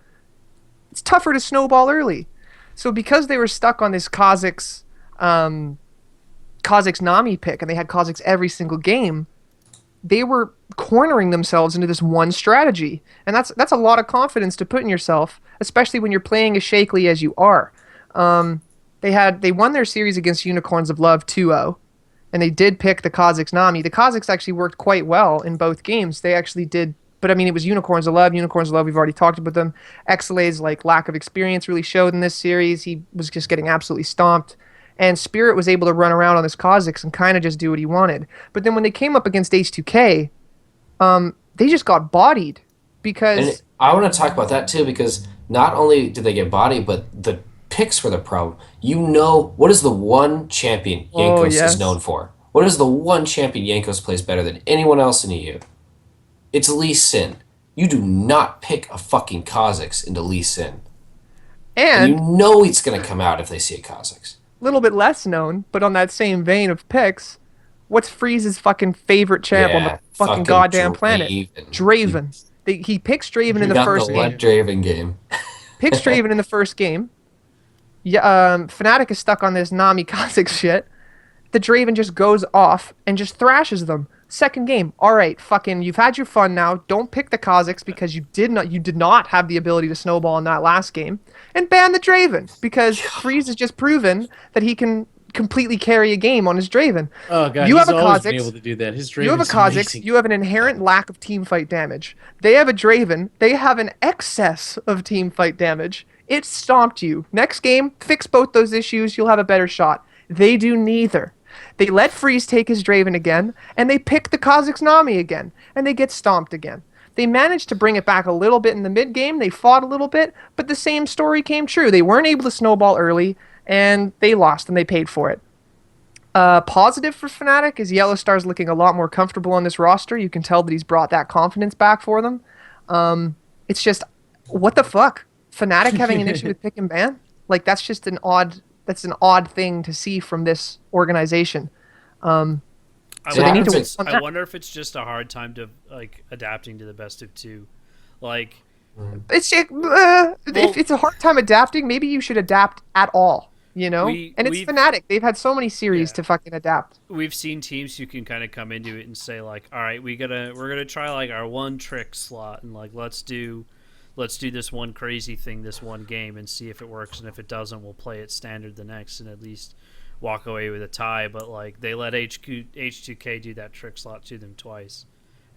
it's tougher to snowball early. So because they were stuck on this Kha'Zix Nami pick, and they had Kha'Zix every single game, they were cornering themselves into this one strategy. And that's a lot of confidence to put in yourself, especially when you're playing as shakily as you are. They won their series against Unicorns of Love 2-0, and they did pick the Kha'Zix Nami. The Kha'Zix actually worked quite well in both games. They actually did, but I mean, it was Unicorns of Love. Unicorns of Love, we've already talked about them. XLA's lack of experience really showed in this series. He was just getting absolutely stomped. And Spirit was able to run around on this Kha'Zix and kind of just do what he wanted. But then when they came up against H2K, they just got bodied because... And I want to talk about that too, because not only did they get bodied, but the picks were the problem. What is the one champion Jankos is known for? What is the one champion Jankos plays better than anyone else in EU? It's Lee Sin. You do not pick a fucking Kha'Zix into Lee Sin. And you know he's going to come out if they see a Kha'Zix. A little bit less known, but on that same vein of picks, what's Freeze's fucking favorite champ on the fucking goddamn planet? Draven. He picks Draven in the first game. Draven game. Picks Draven in the first game. Yeah, Fnatic is stuck on this Nami Kha'Zix shit. The Draven just goes off and just thrashes them. Second game, all right, fucking, you've had your fun now. Don't pick the Kha'Zix because you did not have the ability to snowball in that last game, and ban the Draven because Freeze has just proven that he can completely carry a game on his Draven. Oh god, you he's have a always Kha'Zix, been able to do that. His Draven's you have a Kha'Zix. amazing. You have an inherent lack of team fight damage. They have a Draven. They have an excess of team fight damage. It stomped you. Next game, fix both those issues. You'll have a better shot. They do neither. They let Freeze take his Draven again, and they pick the Kha'Zix Nami again, and they get stomped again. They managed to bring it back a little bit in the mid-game. They fought a little bit, but the same story came true. They weren't able to snowball early, and they lost, and they paid for it. Positive for Fnatic is Yellowstar's looking a lot more comfortable on this roster. You can tell that he's brought that confidence back for them. It's just, what the fuck? Fnatic having an issue with pick and ban? That's just an odd thing to see from this organization. I wonder if it's just a hard time to adapting to the best of two. If it's a hard time adapting, maybe you should adapt at all. And it's Fnatic. They've had so many series to fucking adapt. We've seen teams who can kind of come into it and say all right, we're gonna try our one trick slot and let's do this one crazy thing this one game and see if it works, and if it doesn't, we'll play it standard the next and at least walk away with a tie. But they let H2K do that trick slot to them twice,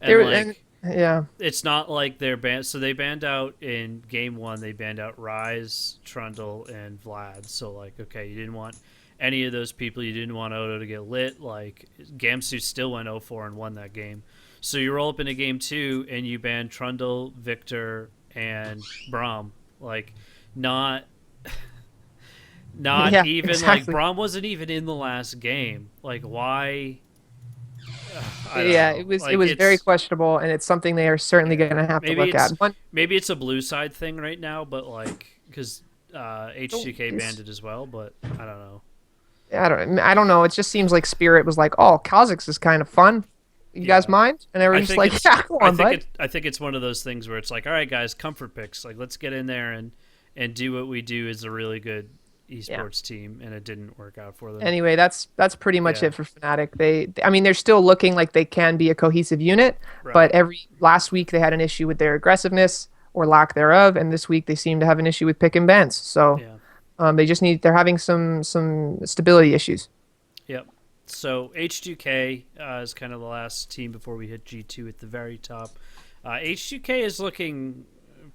and Yeah. It's not like they're banned. So they banned out in game 1. They banned out Rise, Trundle, and Vlad. So like, okay, you didn't want any of those people. You didn't want Odo to get lit. Like Gamsu still went 0-4 and won that game. So you roll up into game 2 and you ban Trundle, Victor, and Braum. Like, not Yeah, even exactly. like Braum wasn't even in the last game. Like, why? I don't Yeah, know. it Like, was very it's questionable, and it's something they are certainly going to have to maybe look at. maybe it's a blue side thing right now, but like because H2K It's- banned it as well, but I don't know. I don't know. It just seems like Spirit was like, "Oh, Kha'Zix is kind of fun. You guys Yeah. mind?" And they were I just think like, it's "Yeah, come on, bud." I think it's one of those things where it's like, all right, guys, comfort picks. Like, let's get in there and do what we do as a really good esports team, and it didn't work out for them. Anyway, that's pretty much Yeah. it for Fnatic. I mean, they're still looking like they can be a cohesive unit, Right. but last week they had an issue with their aggressiveness or lack thereof, and this week they seem to have an issue with pick and bans. So Yeah. they're having some stability issues. Yep. So H2K is kind of the last team before we hit G2 at the very top. H2K is looking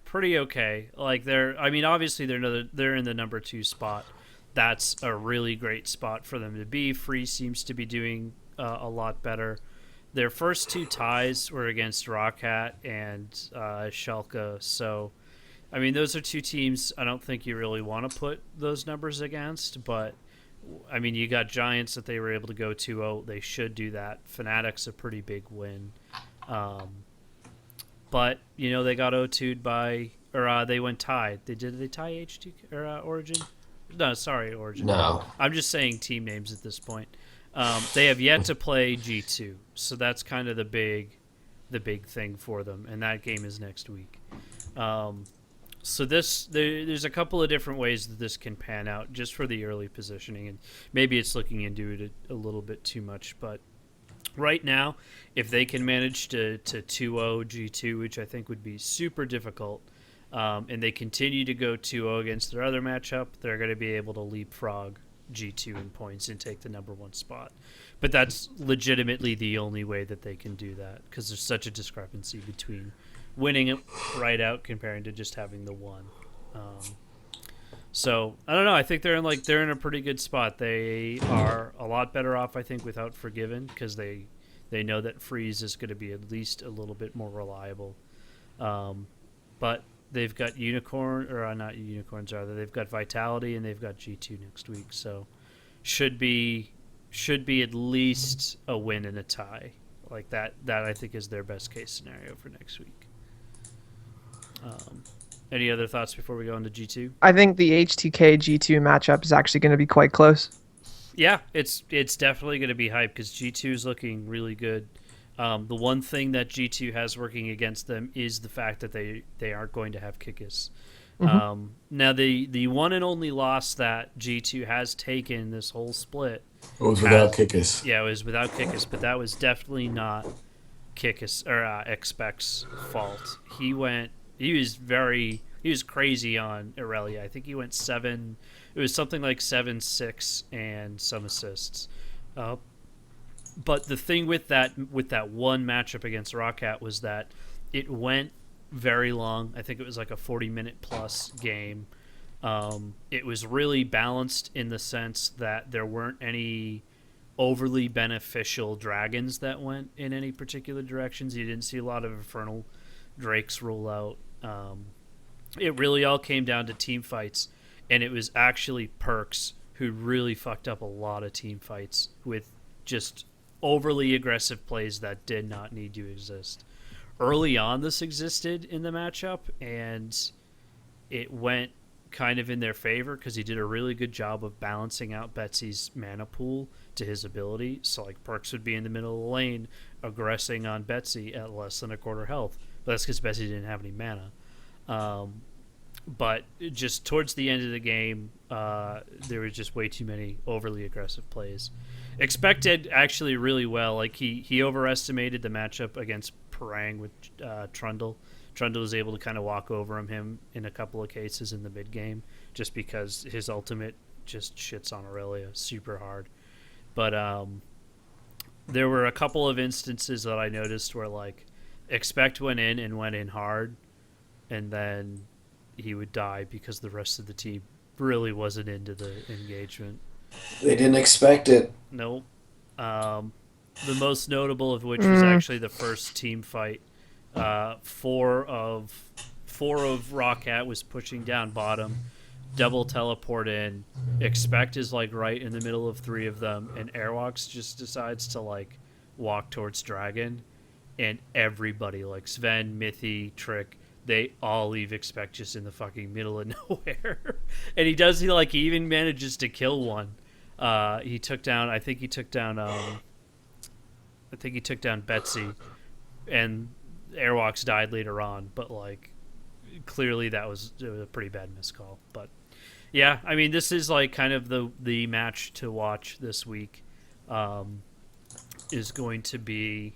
pretty okay. Like obviously they're in the number 2 spot. That's a really great spot for them to be. Free seems to be doing a lot better. Their first 2 ties were against Rockhat and Schalke. So, I mean, those are 2 teams I don't think you really want to put those numbers against, but I mean, you got Giants that they were able to go 2-0. They should do that. Fnatic's a pretty big win. But, they got 0-2'd by, or they went tied. Did they tie H2 or Origin? No, sorry, Origin. No. I'm just saying team names at this point. They have yet to play G2, so that's kind of the big thing for them, and that game is next week. So there's a couple of different ways that this can pan out just for the early positioning, and maybe it's looking into it a little bit too much, but right now, if they can manage to 2-0 G2, which I think would be super difficult, and they continue to go 2-0 against their other matchup, they're going to be able to leapfrog G2 in points and take the number 1 spot. But that's legitimately the only way that they can do that, because there's such a discrepancy between winning it right out comparing to just having the 1. So I don't know. I think they're in a pretty good spot. They are a lot better off, I think, without Forgiven, because they know that Freeze is going to be at least a little bit more reliable. But they've got Unicorn, or not Unicorns rather. They've got Vitality and they've got G2 next week. So should be at least a win and a tie. Like that I think is their best case scenario for next week. Any other thoughts before we go into G2? I think the H2K G2 matchup is actually going to be quite close. Yeah, it's definitely going to be hype because G2 is looking really good. The one thing that G2 has working against them is the fact that they aren't going to have Kikis. Now, the one and only loss that G2 has taken this whole split. It was without Kikis. Yeah, it was without Kikis, but that was definitely not Kikis or Expect's fault. He was crazy on Irelia. I think he went 7. It was something like 7-6 and some assists. But the thing with that one matchup against Rockhat was that it went very long. I think it was like a 40-minute plus game. It was really balanced in the sense that there weren't any overly beneficial dragons that went in any particular directions. You didn't see a lot of Infernal Drakes roll out. It really all came down to team fights, and it was actually Perks who really fucked up a lot of team fights with just overly aggressive plays that did not need to exist. Early on, this existed in the matchup, and it went kind of in their favor because he did a really good job of balancing out Betsy's mana pool to his ability. So, like, Perks would be in the middle of the lane aggressing on Betsy at less than a quarter health. But that's because Betsy didn't have any mana. But just towards the end of the game, there was just way too many overly aggressive plays. Expected actually really well. Like he overestimated the matchup against Parang with Trundle. Trundle was able to kind of walk over him in a couple of cases in the mid game, just because his ultimate just shits on Aurelia super hard. But there were a couple of instances that I noticed where, like, Expect went in hard, and then he would die because the rest of the team really wasn't into the engagement. They didn't expect it. Nope. The most notable of which was actually the first team fight. Four of Roccat was pushing down bottom. Double teleport in. Expect is like right in the middle of three of them, and Airwalks just decides to like walk towards Dragon, and everybody like Sven, Mithy, Trick, they all leave Expect just in the fucking middle of nowhere. And he even manages to kill one. He took down Betsy, and Airwalks died later on, but like clearly it was a pretty bad miscall. But yeah, I mean, this is like kind of the match to watch this week. Is going to be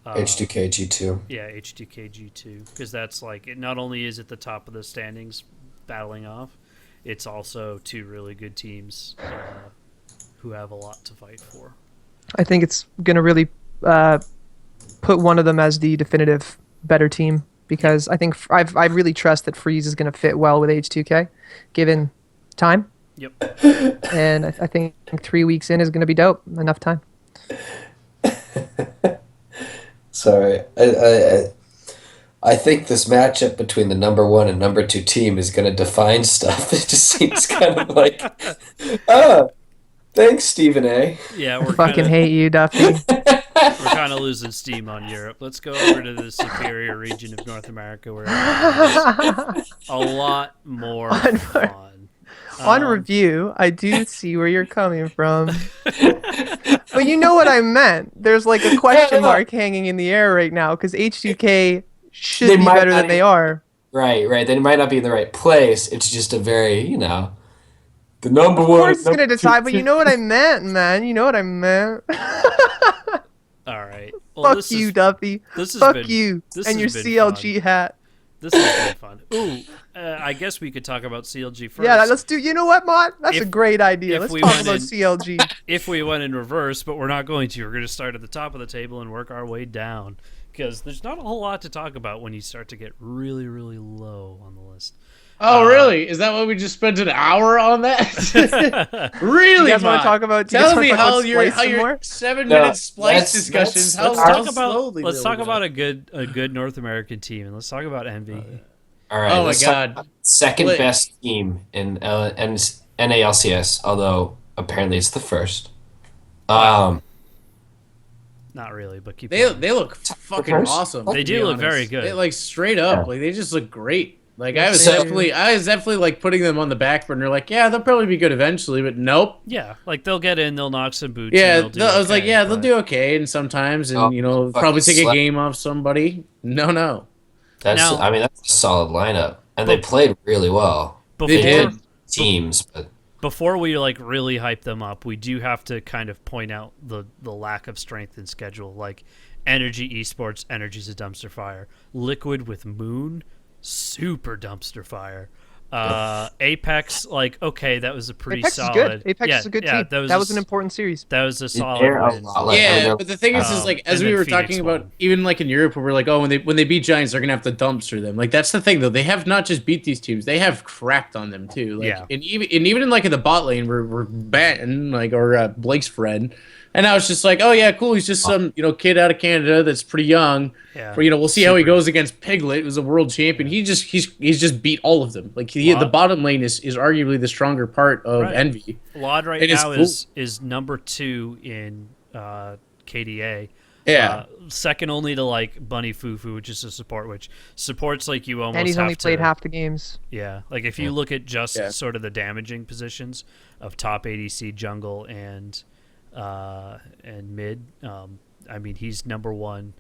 H2K G2. Yeah, H2K G2, because that's like it. Not only is it the top of the standings battling off, it's also two really good teams who have a lot to fight for. I think it's going to really put one of them as the definitive better team, because I think I really trust that Freeze is going to fit well with H2K, given time. Yep. And I think 3 weeks in is going to be dope. Enough time. Sorry. I think this matchup between the number 1 and number 2 team is going to define stuff. It just seems kind of like, thanks, Stephen A. Yeah, I fucking hate you, Duffy. We're kind of losing steam on Europe. Let's go over to the superior region of North America, where it's a lot more fun. On review, I do see where you're coming from. But you know what I meant. There's like a question mark hanging in the air right now, because H2K should be better than they are. Right. They might not be in the right place. It's just a very, the number one. Of course it's going to decide, but you know what I meant, man. You know what I meant. All right. Well, Fuck you, Duffy. Fuck you and your CLG hat. This has been fun. Ooh, I guess we could talk about CLG first. Yeah, let's do. You know what, Mott? That's a great idea. Let's talk about CLG. If we went in reverse, but we're not going to. We're going to start at the top of the table and work our way down, because there's not a whole lot to talk about when you start to get really, really low on the list. Oh, really? Is that why we just spent an hour on that? Really? You guys want to talk about? Tell me how your 7-minute splice discussions. Let's talk about a good North American team, and let's talk about Envy. All right. Oh my God! Second best team in NA LCS, although apparently it's the first. Not really, but keep. They look fucking awesome. They do look very good. They like straight up, like they just look great. Like I was definitely like putting them on the back burner. Like, yeah, they'll probably be good eventually, but nope. Yeah, like they'll get in, they'll knock some boots. Yeah, I was like, yeah, they'll do okay, and sometimes, and probably take a game off somebody. No. That's a solid lineup, and they played really well. They did teams, but before we like really hype them up, we do have to kind of point out the lack of strength in schedule. Like Energy eSports, Energy's a dumpster fire. Liquid with Moon, super dumpster fire. Apex, like, okay, that was a pretty Apex solid. Is good. Apex is a good team. That was an important series. That was a solid win. But the thing is like, as we were talking about, even like in Europe, where we're like, oh, when they beat Giants, they're gonna have to dumpster them. Like that's the thing though, they have not just beat these teams, they have cracked on them too. Like, and even in like in the bot lane, we're batting like Blake's friend. And I was just like, oh yeah, cool. He's just some kid out of Canada that's pretty young. Yeah. But we'll see how he goes against Piglet, who's a world champion. He's just beat all all of them. Like the bottom lane is arguably the stronger part of Envy. Lod now is number 2 in KDA. Yeah. Second only to like Bunny Fufu, which is a support, which supports like you almost. And he's only played half the games. Yeah, like if you look at just sort of the damaging positions of top ADC, jungle, and mid. I mean, he's number 1,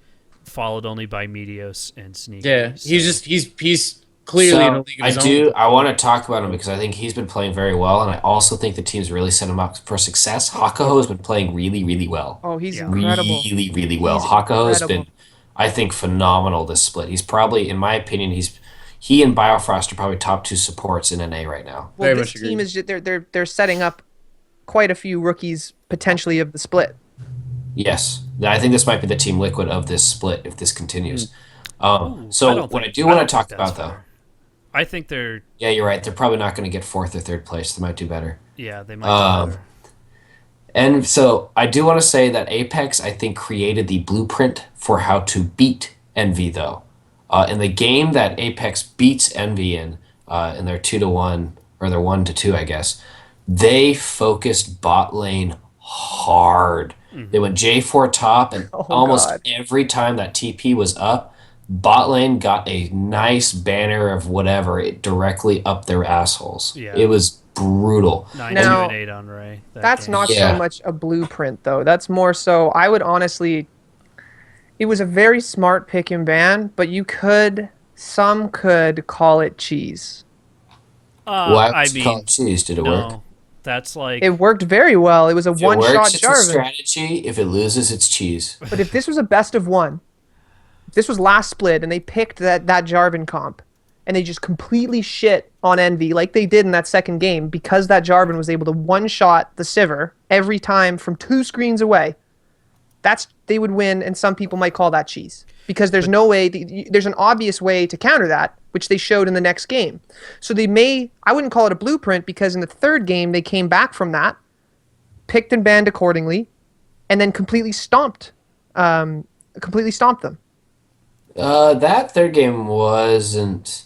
followed only by Meteos and Sneak. Yeah, so. he's clearly in a league of his own. I want to talk about him because I think he's been playing very well, and I also think the team's really set him up for success. Hakaho has been playing really, really well. Oh, he's incredible. Really, really well. Hakaho has been, I think, phenomenal this split. He's probably, in my opinion, he and Biofrost are probably top 2 supports in NA right now. Well, this team is they're setting up quite a few rookies potentially of the split. Yes. I think this might be the Team Liquid of this split if this continues. Ooh, So what I do want to talk think that's about, though. fair. I think they're Yeah, you're right. They're probably not going to get 4th or 3rd place. They might do better. yeah, they might do better. And so I do want to say that Apex, I think, created the blueprint for how to beat Envy, though. In the game that Apex beats Envy in their 2-1, or their 1-2, I guess, they focused bot lane hard. They went J4 top, and almost God. every time that TP was up, bot lane got a nice banner of whatever directly up their assholes. Yeah. It was brutal. 9-2 Now, and 8 on Ray. That's game. not Yeah. so much a blueprint, though. That's more so, I would honestly, it was a very smart pick and ban, but some could call it cheese. Why I was it called mean, cheese? Did it work? no, that's like It worked very well. It was a If it one-shot works, it's a Jarvan. strategy. If it loses, it's cheese. But if this was a best of one, if this was last split and they picked that Jarvan comp and they just completely shit on Envy like they did in that second game because that Jarvan was able to one-shot the Sivir every time from 2 screens away, they would win, and some people might call that cheese. Because there's no way, there's an obvious way to counter that, which they showed in the next game. So I wouldn't call it a blueprint because in the third game, they came back from that, picked and banned accordingly, and then completely stomped them. That third game wasn't.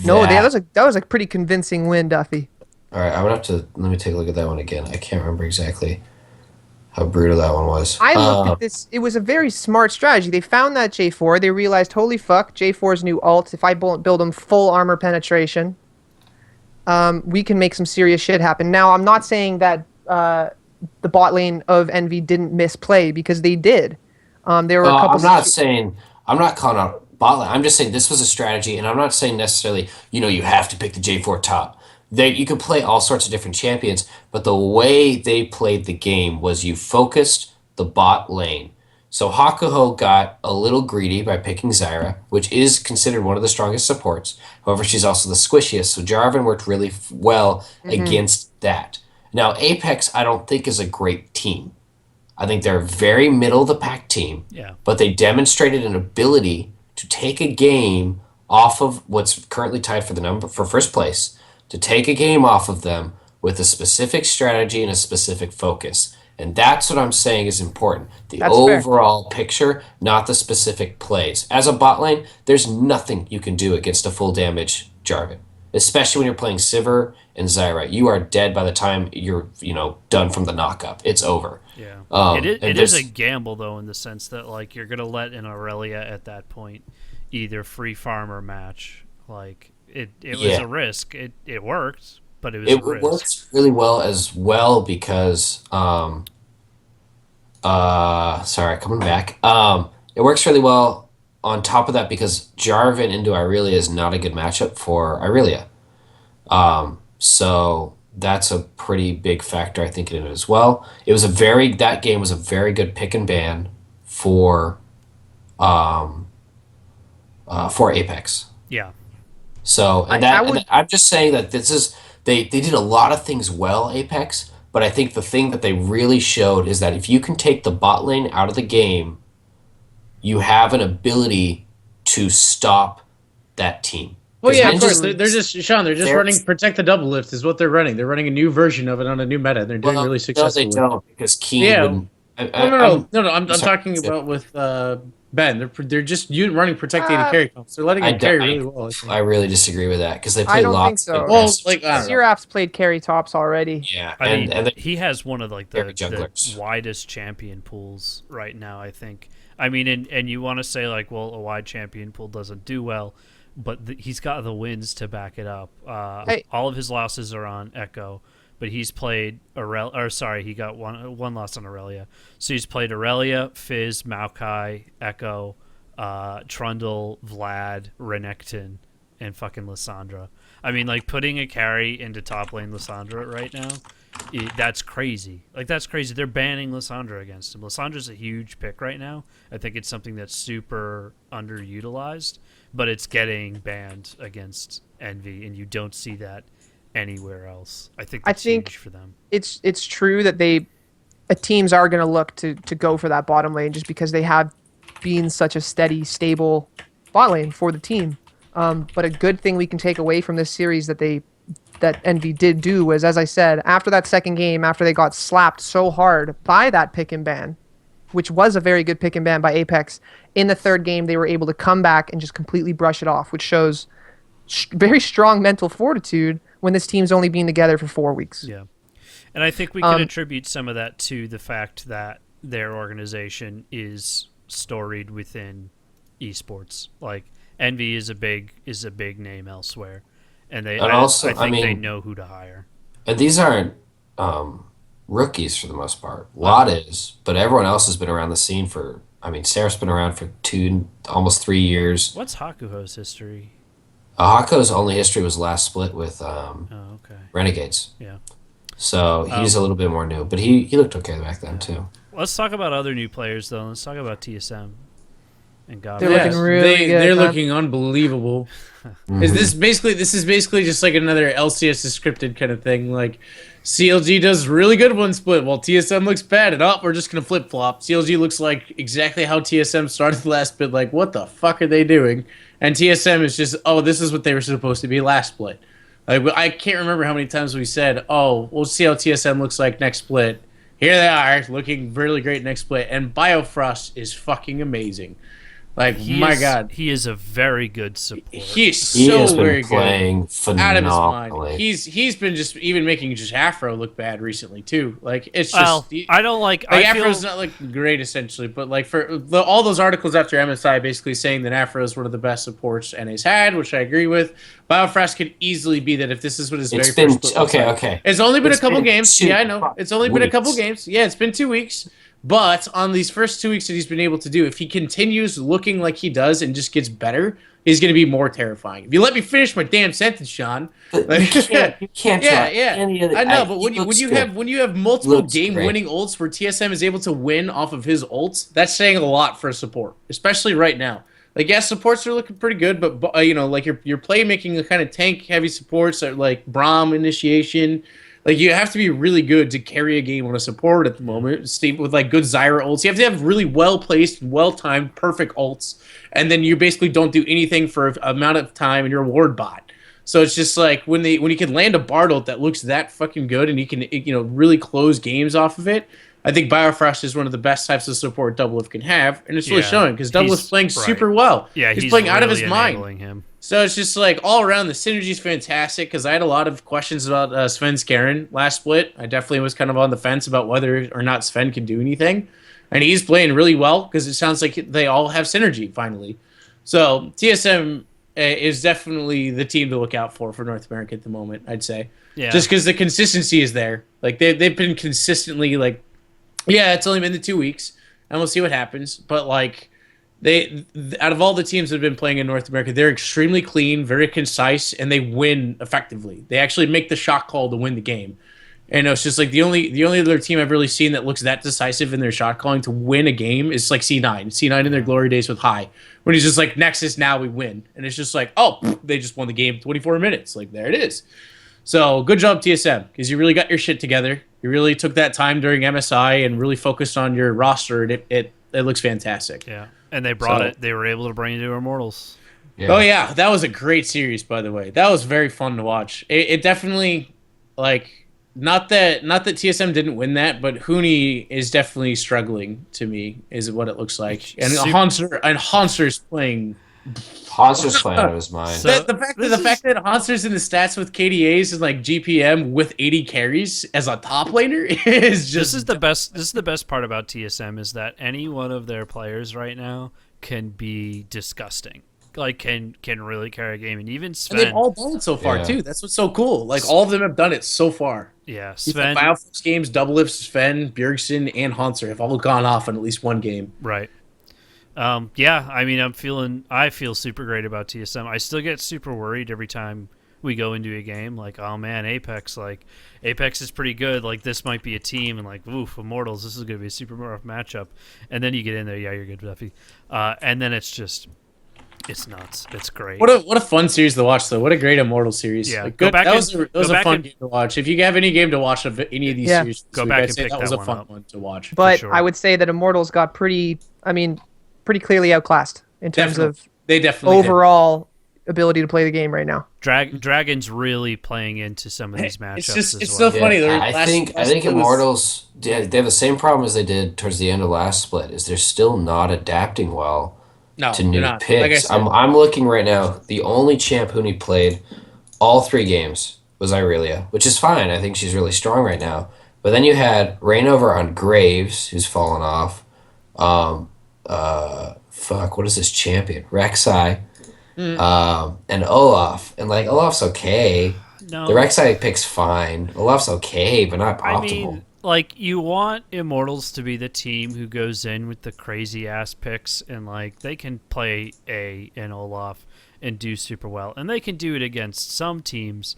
No, that. that was a pretty convincing win, Duffy. All right, I would have to. Let me take a look at that one again. I can't remember exactly how brutal that one was. I looked at this. It was a very smart strategy. They found that J4. They realized, holy fuck, J4's new ult. If I build him full armor penetration, we can make some serious shit happen. Now, I'm not saying that the bot lane of Envy didn't misplay because they did. There were a couple. I'm not calling out bot lane. I'm just saying this was a strategy, and I'm not saying necessarily you have to pick the J4 top. You could play all sorts of different champions, but the way they played the game was you focused the bot lane. So Hakuho got a little greedy by picking Zyra, which is considered one of the strongest supports. However, she's also the squishiest, so Jarvan worked really well against that. Now, Apex, I don't think is a great team. I think they're a very middle-of-the-pack team, but they demonstrated an ability to take a game off of what's currently tied for first place, to take a game off of them with a specific strategy and a specific focus. And that's what I'm saying is important. That's overall picture, not the specific plays. As a bot lane, there's nothing you can do against a full damage Jarvan, especially when you're playing Sivir and Zyra. You are dead by the time you're done from the knockup. It's over. Yeah. It is a gamble, though, in the sense that like you're going to let an Aurelia at that point either free farm or match. Like, it was a risk. It worked, but it was a risk. It worked really well as well because coming back. It works really well on top of that because Jarvan into Irelia is not a good matchup for Irelia. So that's a pretty big factor, I think, in it as well. That game was a very good pick and ban for Apex. Yeah. So I'm just saying that this is they did a lot of things well, Apex, but I think the thing that they really showed is that if you can take the bot lane out of the game, you have an ability to stop that team. Well, yeah, of course. They're just running Protect the Double Lift is what they're running. They're running a new version of it on a new meta. And they're doing really successfully. No, they don't because Keen. No. I'm talking about with Ben. They're just running Protect the carry comps. They're letting him carry really well. I really disagree with that because they play lots. I don't think so. Seraph's played carry tops already. Yeah, and he has one of like the widest champion pools right now. I think. I mean, and you want to say like, well, a wide champion pool doesn't do well, but he's got the wins to back it up. All of his losses are on Echo, but he's played he got one loss on Aurelia. So he's played Aurelia, Fizz, Maokai, Echo, Trundle, Vlad, Renekton, and fucking Lissandra. I mean, like, putting a carry into top lane Lissandra right now, that's crazy. Like, that's crazy. They're banning Lissandra against him. Lissandra's a huge pick right now. I think it's something that's super underutilized, but it's getting banned against Envy, and you don't see that anywhere else. I think that's huge for them. It's true that they teams are going to look to go for that bottom lane just because they have been such a steady, stable bot lane for the team. But a good thing we can take away from this series that Envy did do was, as I said, after that second game, after they got slapped so hard by that pick and ban, which was a very good pick and ban by Apex, in the third game they were able to come back and just completely brush it off, which shows very strong mental fortitude when this team's only been together for 4 weeks. Yeah. And I think we can attribute some of that to the fact that their organization is storied within esports. Like Envy is a big name elsewhere, and I think they know who to hire. And these aren't rookies for the most part. Lot is, but everyone else has been around the scene for. I mean, Sarah's been around for almost 3 years. What's Hakuho's history? Hakuho's only history was last split with Renegades. Yeah. So he's a little bit more new, but he looked okay back then too. Let's talk about other new players though. Let's talk about TSM and God. They're looking really good. They're looking unbelievable. This is basically just like another LCS scripted kind of thing. Like CLG does really good one split, while TSM looks bad. And we're just gonna flip flop. CLG looks like exactly how TSM started the last split. Like, what the fuck are they doing? And TSM is just, this is what they were supposed to be last split. Like, I can't remember how many times we said, we'll see how TSM looks like next split. Here they are, looking really great next split. And Biofrost is fucking amazing. Like, my God. He is a very good support. He is so very good. Playing phenomenally. Out of his mind. He's been just even making just Afro look bad recently, too. Like, it's just... I don't like... Afro's not, like, great, essentially. But, like, for all those articles after MSI basically saying that Afro is one of the best supports NA's had, which I agree with. Biofrost could easily be that if this is what his very first split looks like. Okay. It's only been a couple games. Yeah, I know. It's only been a couple games. Yeah, it's been 2 weeks. But on these first 2 weeks that he's been able to do, if he continues looking like he does and just gets better, he's going to be more terrifying. If you let me finish my damn sentence, Sean. Like, you can't any of the, I know, but when you have multiple game-winning ults where TSM is able to win off of his ults, that's saying a lot for a support, especially right now. Like, yes, supports are looking pretty good, but like your playmaking, the kind of tank-heavy supports are like Braum initiation. Like, you have to be really good to carry a game on a support at the moment. Steve, with like good Zyra ults, you have to have really well-placed, well-timed, perfect ults, and then you basically don't do anything for an amount of time, and you're a ward bot. So it's just like when you can land a Bard ult that looks that fucking good, and you can really close games off of it. I think Biofrost is one of the best types of support Doublelift can have, and it's really showing because Doublelift's playing super well. Yeah, he's playing really out of his mind. Him. So it's just like all around the synergy's fantastic because I had a lot of questions about Sven's Karen last split. I definitely was kind of on the fence about whether or not Sven can do anything, and he's playing really well because it sounds like they all have synergy finally. So TSM is definitely the team to look out for North America at the moment, I'd say. Yeah. Just because the consistency is there. Like they've been consistently like. Yeah, it's only been the 2 weeks, and we'll see what happens. But like, out of all the teams that have been playing in North America, they're extremely clean, very concise, and they win effectively. They actually make the shot call to win the game. And it's just like the only other team I've really seen that looks that decisive in their shot calling to win a game is like C9. C9 in their glory days with High, when he's just like Nexus, now we win, and it's just like, they just won the game in 24 minutes. Like, there it is. So good job, TSM, because you really got your shit together. You really took that time during MSI and really focused on your roster, and it looks fantastic. Yeah, and they brought it. They were able to bring it to Immortals. Yeah. Oh yeah, that was a great series, by the way. That was very fun to watch. It definitely, like, not that TSM didn't win that, but Huni is definitely struggling to me, is what it looks like. And Hanser's playing. Hanser's playing out of his mind. The fact that Hanser's in the stats with KDAs and like GPM with 80 carries as a top laner is just. This is the best part about TSM is that any one of their players right now can be disgusting. Like can really carry a game, and even Sven. And they've all done it so far too. That's what's so cool. Like all of them have done it so far. Yeah, Sven. Bioflux games, Doublelift, Sven, Bjergsen, and Hanser have all gone off in at least one game. Right. Yeah, I mean, I feel super great about TSM. I still get super worried every time we go into a game. Like, oh man, Apex is pretty good. Like, this might be a team, and like, oof, Immortals, this is going to be a super rough matchup. And then you get in there, yeah, you're good, Duffy. And then it's just, It's nuts. It's great. What a fun series to watch, though. What a great Immortal series. Yeah, Like, go good. back That and- was go a back fun and- game to watch. If you have any game to watch of any of these Yeah. series, Go this back week, and I'd say pick that was that a one fun up. one to watch. But sure. I would say that Immortals got pretty clearly outclassed in terms Definitely. of They definitely did. overall ability to play the game right now. Dragon's really playing into some of these matchups It's as so well. funny. Yeah, Their I last- think last split was- Immortals they have the same problem as they did towards the end of last split. Is they're still not adapting well no, to they're new not. picks. Like I said, I'm looking right now. The only champ who he played all 3 games was Irelia, which is fine. I think she's really strong right now. But then you had Reignover on Graves, who's fallen off. What is this champion? Rek'Sai. And Olaf. And like Olaf's okay. No. The Rek'Sai pick's fine. Olaf's okay, but not optimal. I mean, like, you want Immortals to be the team who goes in with the crazy ass picks, and like they can play an Olaf and do super well, and they can do it against some teams.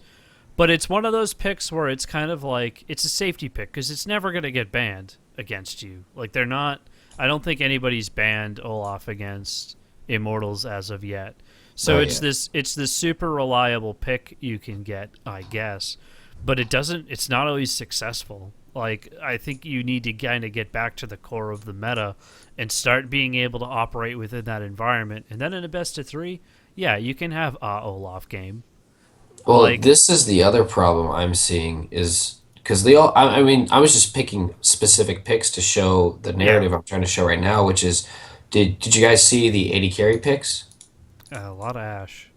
But it's one of those picks where it's kind of like it's a safety pick because it's never going to get banned against you. Like they're not. I don't think anybody's banned Olaf against Immortals as of yet. So Not it's yet. this super reliable pick you can get, I guess, but it's not always successful. Like I think you need to kind of get back to the core of the meta and start being able to operate within that environment. And then in a best of 3, yeah, you can have a Olaf game. Well, like- this is the other problem I'm seeing is because they all. I mean, I was just picking specific picks to show the narrative I'm trying to show right now, which is, did you guys see the 80 carry picks? A lot of Ashe.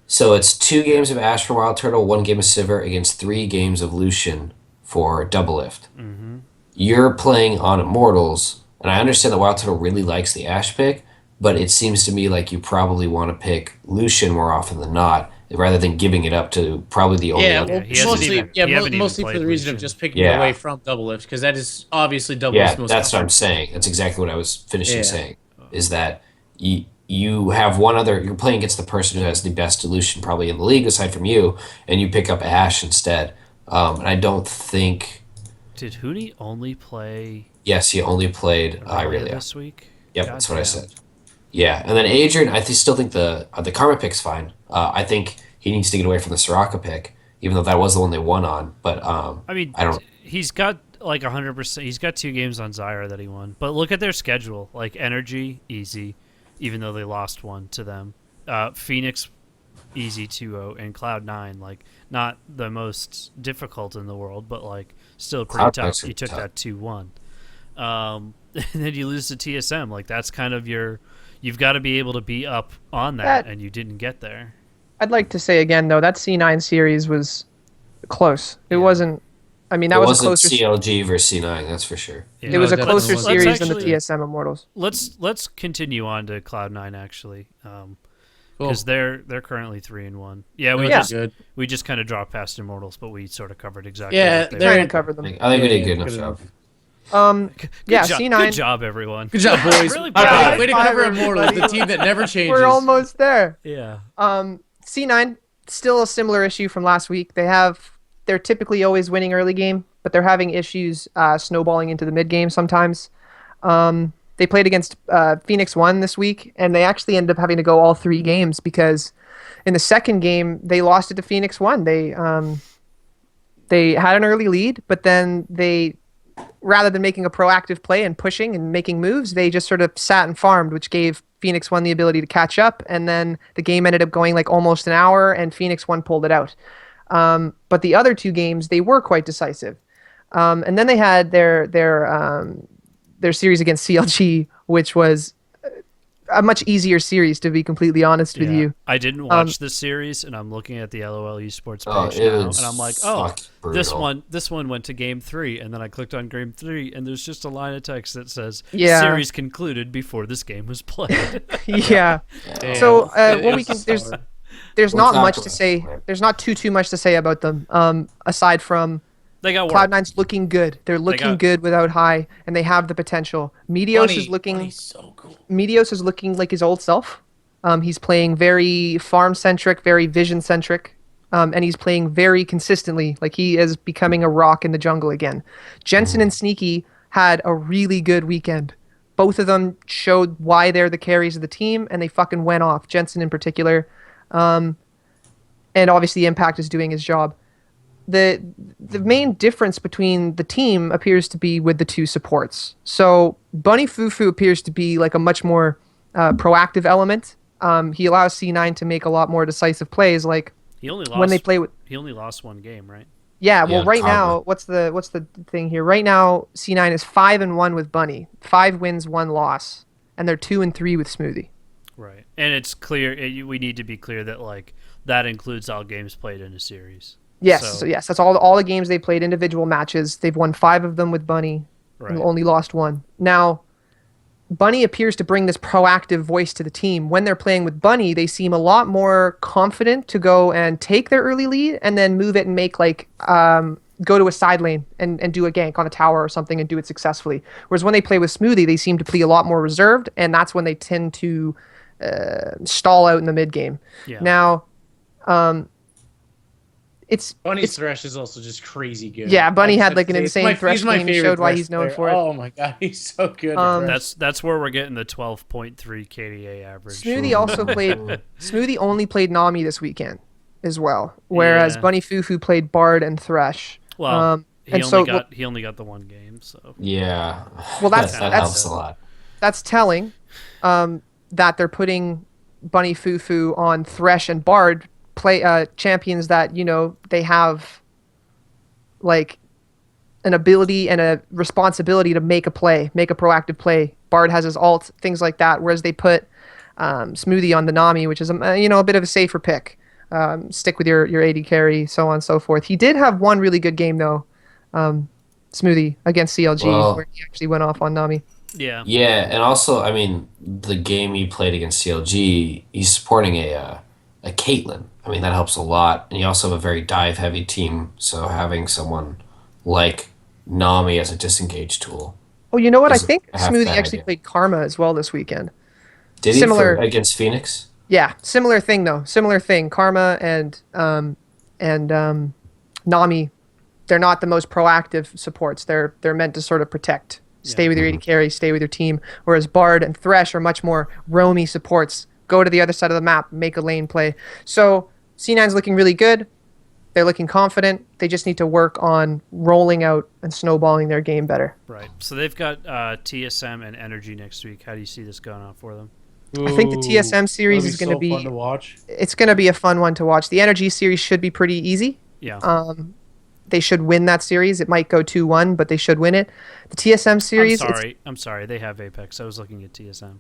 So it's 2 games of Ashe for Wild Turtle, 1 game of Sivir against 3 games of Lucian for Double Lift. Mm-hmm. You're playing on Immortals, and I understand that Wild Turtle really likes the Ashe pick, but it seems to me like you probably want to pick Lucian more often than not, rather than giving it up to probably the only Yeah, other. well, he hasn't mostly, even- he hasn't even mostly for played the reason Lucian. of just picking Yeah. away from Double Lift, because that is obviously Double Yeah, Lift's most that's what I'm comfortable. saying. That's exactly what I was finishing Yeah. saying. Is that you have one other. You're playing against the person who has the best solution probably in the league aside from you, and you pick up Ashe instead. And I don't think. Did Huni only play Yes, he only played Irelia Irelia. this week? Yep, God that's what I damn. said. Yeah, and then Adrian, still think the Karma pick's fine. I think he needs to get away from the Soraka pick, even though that was the one they won on. But I mean, I don't. he's got like 100%. He's got 2 games on Zyra that he won. But look at their schedule. Like Energy, easy, even though they lost one to them. Phoenix, easy 2-0, and Cloud9, like not the most difficult in the world, but like still pretty Cloud9 tough. is You took tough. that 2-1. And then you lose to TSM. Like that's kind of you've got to be able to be up on that, and you didn't get there. I'd like to say again though that C9 series was close. It wasn't. I mean, that It was a wasn't closer. CLG versus C9, that's for sure. Yeah. It was a No, closer definitely series wasn't. than the Let's TSM Immortals. Let's continue on to Cloud9 actually, Cool. because they're currently 3-1. Yeah, we Yeah. just Good. we just kind of dropped past Immortals, but we sort of covered exactly. Yeah, what they they're- were. Trying to cover I them. think we did a Yeah, good enough good job. Good Yeah, job, C9. Good job, everyone. Good job, boys. Really All right, proud. way to High cover five, Immortals, the everybody. team that never changes. We're almost there. Yeah. C9 still a similar issue from last week. They're typically always winning early game, but they're having issues snowballing into the mid game sometimes. They played against Phoenix 1 this week, and they actually ended up having to go all 3 games because in the second game they lost it to Phoenix 1. They had an early lead, but then they, rather than making a proactive play and pushing and making moves, they just sort of sat and farmed, which gave Phoenix 1 the ability to catch up, and then the game ended up going like almost an hour, and Phoenix 1 pulled it out. But the other 2 games, they were quite decisive. And then they had their series against CLG, which was a much easier series, to be completely honest with Yeah. you. I didn't watch the series, and I'm looking at the LOL esports Oh, page it now, was and I'm like, oh, fucking this brutal. one went to game 3, and then I clicked on game 3, and there's just a line of text that says, Yeah. "Series concluded before this game was played." Yeah. Damn. So It what we was can solid. there's We'll not talk much to about say. it. There's not too much to say about them. Aside from They got work. Cloud9's looking good. They're looking got- good without high, and they have the potential. Meteos is looking. Bunny's so cool. Meteos is looking like his old self. He's playing very farm centric, very vision centric, and he's playing very consistently. Like he is becoming a rock in the jungle again. Jensen and Sneaky had a really good weekend. both of them showed why they're the carries of the team, and they fucking went off. Jensen in particular. And obviously Impact is doing his job. The main difference between the team appears to be with the two supports. So Bunny Fufu appears to be like a much more proactive element. He allows C9 to make a lot more decisive plays, like he only lost, when they play with. He only lost one game, right? Yeah, well, Yeah, right Karma. now, what's the thing here? Right now, C9 is 5-1 with Bunny, 5 wins, 1 loss, and they're 2-3 with Smoothie. Right, and it's clear. We need to be clear that like that includes all games played in a series. Yes, so yes, that's all the games they played, individual matches. They've won 5 of them with Bunny, Right. and only lost 1. Now, Bunny appears to bring this proactive voice to the team. When they're playing with Bunny, they seem a lot more confident to go and take their early lead and then move it and make like go to a side lane and do a gank on a tower or something and do it successfully. Whereas when they play with Smoothie, they seem to be a lot more reserved, and that's when they tend to stall out in the mid game. Yeah. Now, Bunny's Thresh is also just crazy good. Yeah, Bunny I had just like an have to say, insane he's Thresh my game. He favorite showed why Thresh he's known player. for it. Oh my god, he's so good. at Thresh. That's where we're getting the 12.3 KDA average. Smoothie also played. Smoothie only played Nami this weekend as well, whereas Yeah. Bunny Fufu played Bard and Thresh. Well, he and only so he only got the one game, so Yeah. Well, that's- that that's- helps a lot. that's telling that they're putting Bunny Fufu on Thresh and Bard champions that they have like an ability and a responsibility to make a proactive play. Bard has his ult, things like that, whereas they put Smoothie on the Nami, which is a bit of a safer pick. Stick with your AD carry, so on and so forth. He did have one really good game though, Smoothie against CLG, Well- where he actually went off on Nami. yeah. Yeah, and also, I mean, the game he played against CLG, he's supporting a Caitlyn. I mean, that helps a lot. And you also have a very dive-heavy team, so having someone like Nami as a disengage tool. Oh, you know what? I Is think a half Smoothie bad actually idea. played Karma as well this weekend. Did Similar- he against Phoenix? Yeah, similar thing though. Similar thing. Karma and Nami, they're not the most proactive supports. They're meant to sort of protect, stay with your AD carry, stay with your team. Whereas Bard and Thresh are much more roamy supports. Go to the other side of the map, make a lane play. So C9's looking really good. They're looking confident. They just need to work on rolling out and snowballing their game better. Right. So they've got TSM and Energy next week. How do you see this going on for them? I think the TSM series That'll is going to be fun to watch. it's going to be a fun one to watch. The Energy series should be pretty easy. Yeah. They should win that series. It might go 2-1, but they should win it. The TSM series. I'm sorry. They have Apex. I was looking at TSM.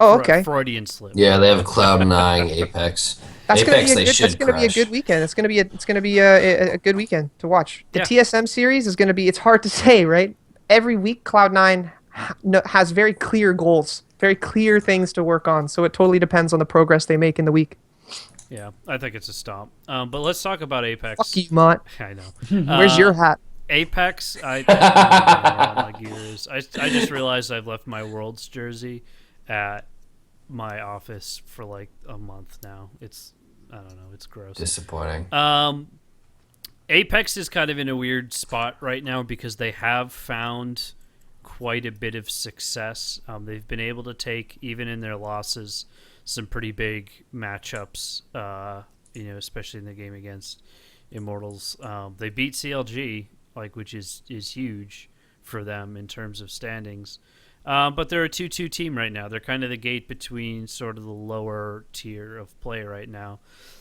Oh, okay. Freudian slip. Yeah, they have Cloud9, Apex. That's Apex, they that's should gonna be a crush. good weekend. It's gonna be a good weekend to watch. The Yeah. TSM series is gonna be. It's hard to say, right? Every week, Cloud9 has very clear goals, very clear things to work on. So it totally depends on the progress they make in the week. Yeah, I think it's a stomp. But let's talk about Apex. Fuck you, Mott. I know. Where's your hat? Apex? My gears. I just realized I've left my Worlds jersey at my office for like a month now. I don't know. It's gross. Disappointing. Apex is kind of in a weird spot right now because they have found quite a bit of success. They've been able to take, even in their losses, some pretty big matchups, especially in the game against Immortals. They beat CLG, which is huge for them in terms of standings. But they're a 2-2 team right now. They're kind of the gate between sort of the lower tier of play right now.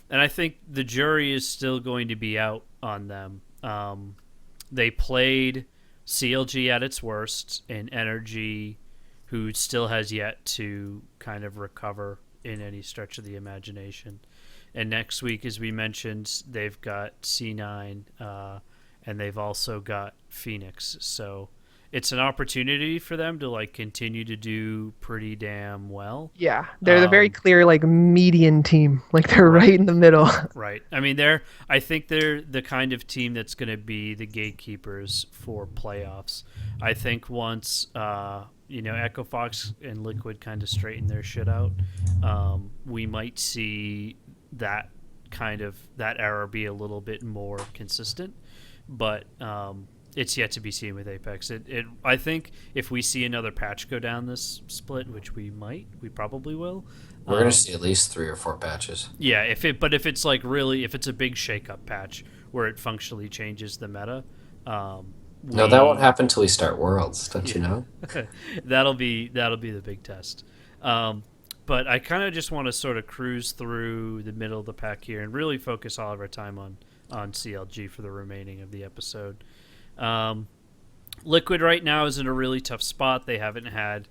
And I think the jury is still going to be out on them. They played CLG at its worst, and Energy, who still has yet to kind of recover in any stretch of the imagination. And next week, as we mentioned, they've got C9, and they've also got Phoenix. So it's an opportunity for them to continue to do pretty damn well. Yeah, they're the very clear median team. They're right in the middle. Right. I mean, I think they're the kind of team that's going to be the gatekeepers for playoffs. I think once Echo Fox and Liquid kind of straighten their shit out, we might see that era be a little bit more consistent. But It's yet to be seen with Apex. I think if we see another patch go down this split, which we probably will. We're gonna see at least 3 or 4 patches. Yeah, if it's like really, if it's a big shake-up patch where it functionally changes the meta. No, that won't happen until we start Worlds, don't you know? that'll be the big test. But I kind of just want to sort of cruise through the middle of the pack here and really focus all of our time on CLG for the remaining of the episode. Liquid right now is in a really tough spot. They haven't had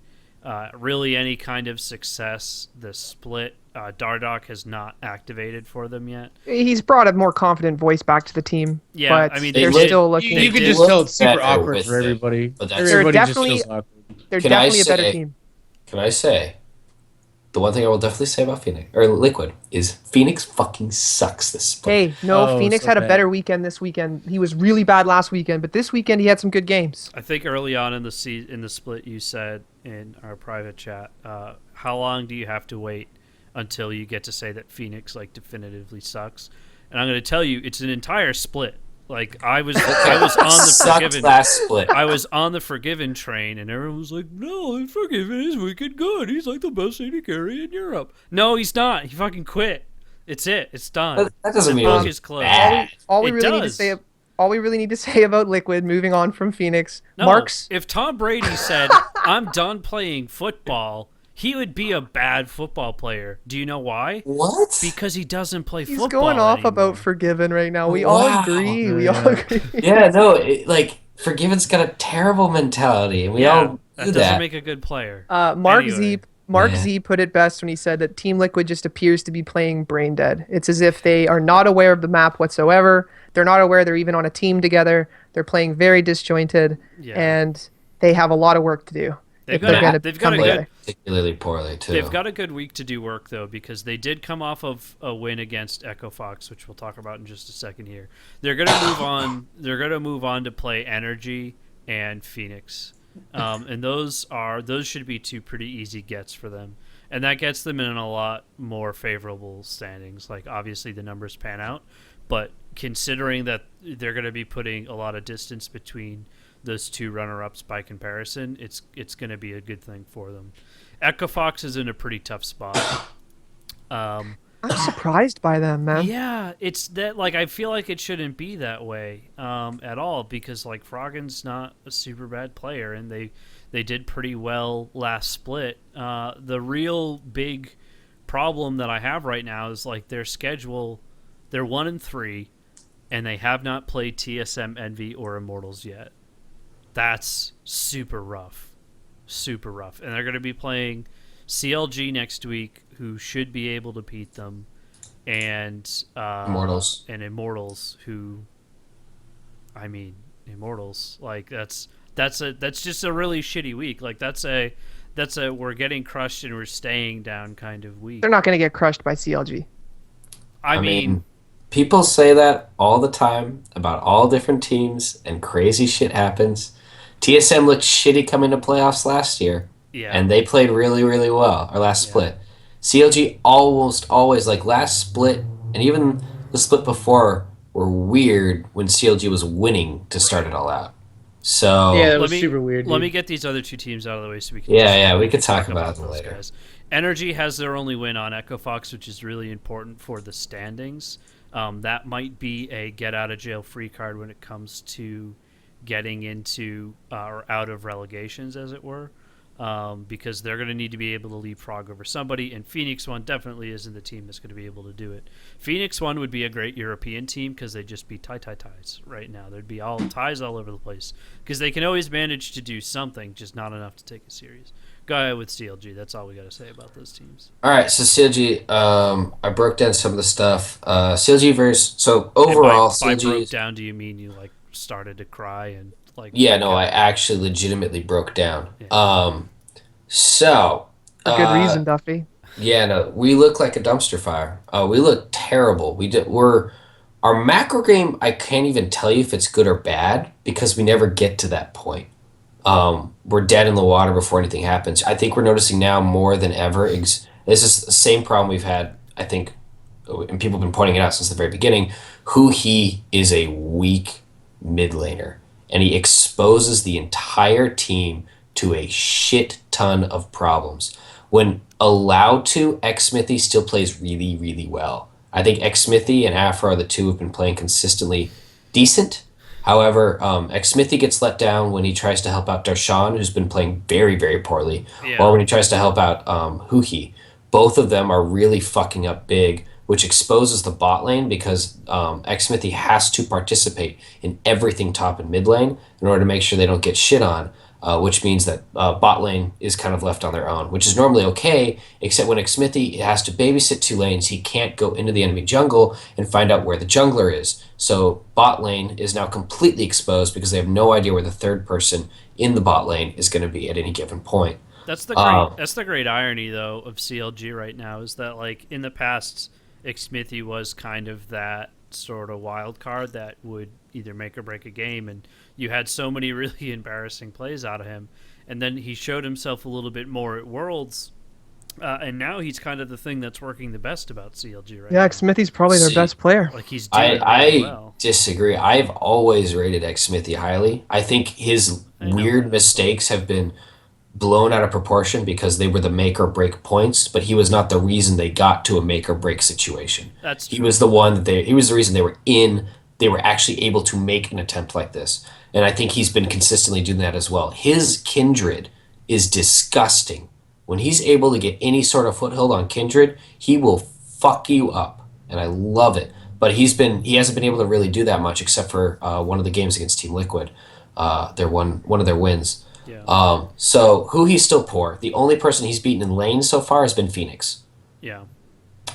really any kind of success. The split, Dardoch has not activated for them yet. He's brought a more confident voice back to the team. Yeah, but I mean, they're still looking. You can just tell it's super awkward for everybody. But that's They're Everybody just definitely feels awkward. they're definitely a better team. Can I say, the one thing I will definitely say about Phoenix, or Liquid, is Phoenix fucking sucks this split. Hey, no, Oh, Phoenix so had a bad. better weekend this weekend. He was really bad last weekend, but this weekend he had some good games. I think early on in the split, you said in our private chat, how long do you have to wait until you get to say that Phoenix like definitively sucks? And I'm going to tell you, it's an entire split. Like I was on the Sucked Forgiven. last split. I was on the Forgiven train, and everyone was like, "No, Forgiven is wicked good. He's like the best AD carry in Europe." No, he's not. He fucking quit. It's it. It's done. That doesn't The mean it book was is closed. bad. All we It really need to does. say all we really need to say about Liquid, moving on from Phoenix. No, Marks, if Tom Brady said, "I'm done playing football," he would be a bad football player. Do you know why? What? Because he doesn't play he's football going off anymore. about Forgiven right now. We Wow. all agree. We all agree. Yeah, no, Forgiven's got a terrible mentality, and we all do that doesn't that. make a good player. Mark Anyway. Mark Z put it best when he said that Team Liquid just appears to be playing brain dead. It's as if they are not aware of the map whatsoever. They're not aware they're even on a team together. They're playing very disjointed, Yeah. and they have a lot of work to do. They've if got they're a- gonna they've got come a together. good- Particularly poorly, too. They've got a good week to do work, though, because they did come off of a win against Echo Fox, which we'll talk about in just a second here. They're going to move on. They're going to move on to play Energy and Phoenix, and those should be 2 pretty easy gets for them, and that gets them in a lot more favorable standings. Like obviously the numbers pan out, but considering that they're going to be putting a lot of distance between those 2 runner-ups by comparison, it's going to be a good thing for them. Echo Fox is in a pretty tough spot. I'm surprised by them, man. Yeah, it's that like I feel like it shouldn't be that way at all, because like Froggen's not a super bad player, and they did pretty well last split. The real big problem that I have right now is like their schedule. They're 1-3, and they have not played TSM, Envy, or Immortals yet. That's super rough, and they're going to be playing CLG next week, who should be able to beat them, and Immortals, who, I mean, Immortals, like that's just a really shitty week. Like that's a we're getting crushed and we're staying down kind of week. They're not going to get crushed by CLG. I mean, people say that all the time about all different teams, and crazy shit happens. TSM looked shitty coming to playoffs last year, yeah, and they played really, really well, or last split. CLG almost always, like last split, and even the split before, were weird when CLG was winning to start it all out. So Yeah, that was super weird. Let dude. me get these other 2 teams out of the way so we can. we could talk about them those later. guys. Energy has their only win on Echo Fox, which is really important for the standings. That might be a get out of jail free card when it comes to getting into or out of relegations, as it were, because they're going to need to be able to leapfrog over somebody, and Phoenix One definitely isn't the team that's going to be able to do it. Phoenix One would be a great European team because they'd just be ties right now. There'd be all ties all over the place because they can always manage to do something, just not enough to take it serious. Go ahead with CLG. That's all we got to say about those teams. All right, so CLG, I broke down some of the stuff. CLG versus, so And overall, by CLG. broke down, do you mean you like started to cry and like? Yeah, no, I actually legitimately broke down. So. For good reason, Duffy. Yeah, no, we look like a dumpster fire. We look terrible. Our macro game, I can't even tell you if it's good or bad because we never get to that point. We're dead in the water before anything happens. I think we're noticing now more than ever. This is the same problem we've had, I think, and people have been pointing it out since the very beginning. He is a weak mid laner. and he exposes the entire team to a shit ton of problems. When allowed to, Xmithy still plays really, really well. I think Xmithy and Afro are the two who've been playing consistently decent. However, Xmithy gets let down when he tries to help out Darshan, who's been playing very, very poorly, or when he tries to help out Huhi. Both of them are really fucking up big, which exposes the bot lane because Xmithy has to participate in everything top and mid lane in order to make sure they don't get shit on, which means that bot lane is kind of left on their own, which is normally okay, except when Xmithy has to babysit 2 lanes, he can't go into the enemy jungle and find out where the jungler is. So bot lane is now completely exposed because they have no idea where the third person in the bot lane is going to be at any given point. That's the great irony though of CLG right now is that like in the past, Xmithy was kind of that sort of wild card that would either make or break a game, and you had so many really embarrassing plays out of him, and then he showed himself a little bit more at Worlds, and now he's kind of the thing that's working the best about CLG right now. Yeah, Xmithy's probably their best player. Like he's doing really well. I disagree. I've always rated Xmithy highly. I think his weird mistakes have been blown out of proportion because they were the make or break points, but he was not the reason they got to a make or break situation. That's true. He was the reason they were actually able to make an attempt like this. And I think he's been consistently doing that as well. His Kindred is disgusting. When he's able to get any sort of foothold on Kindred, he will fuck you up. And I love it. But he hasn't been able to really do that much except for one of the games against Team Liquid. One of their wins. Yeah. So he's still poor. The only person he's beaten in lane so far has been Phoenix. Yeah.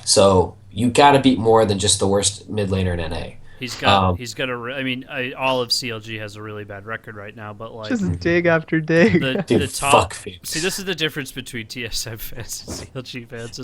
So you got to beat more than just the worst mid laner in NA. He's got all of CLG has a really bad record right now, but like Just dig after dig. the top. Phoenix. See, this is the difference between TSM fans and CLG fans.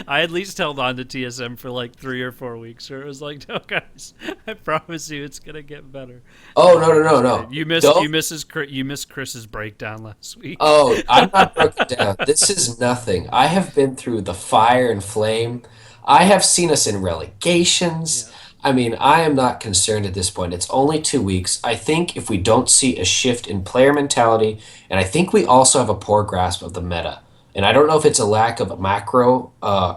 I at least held on to TSM for like 3 or 4 weeks, where it was like, no, guys, I promise you, it's gonna get better. Oh no! You missed Chris's breakdown last week. Oh, I'm not broken down. This is nothing. I have been through the fire and flame. I have seen us in relegations. Yeah. I mean, I am not concerned at this point. It's only 2 weeks. I think if we don't see a shift in player mentality, and I think we also have a poor grasp of the meta. And I don't know if it's a lack of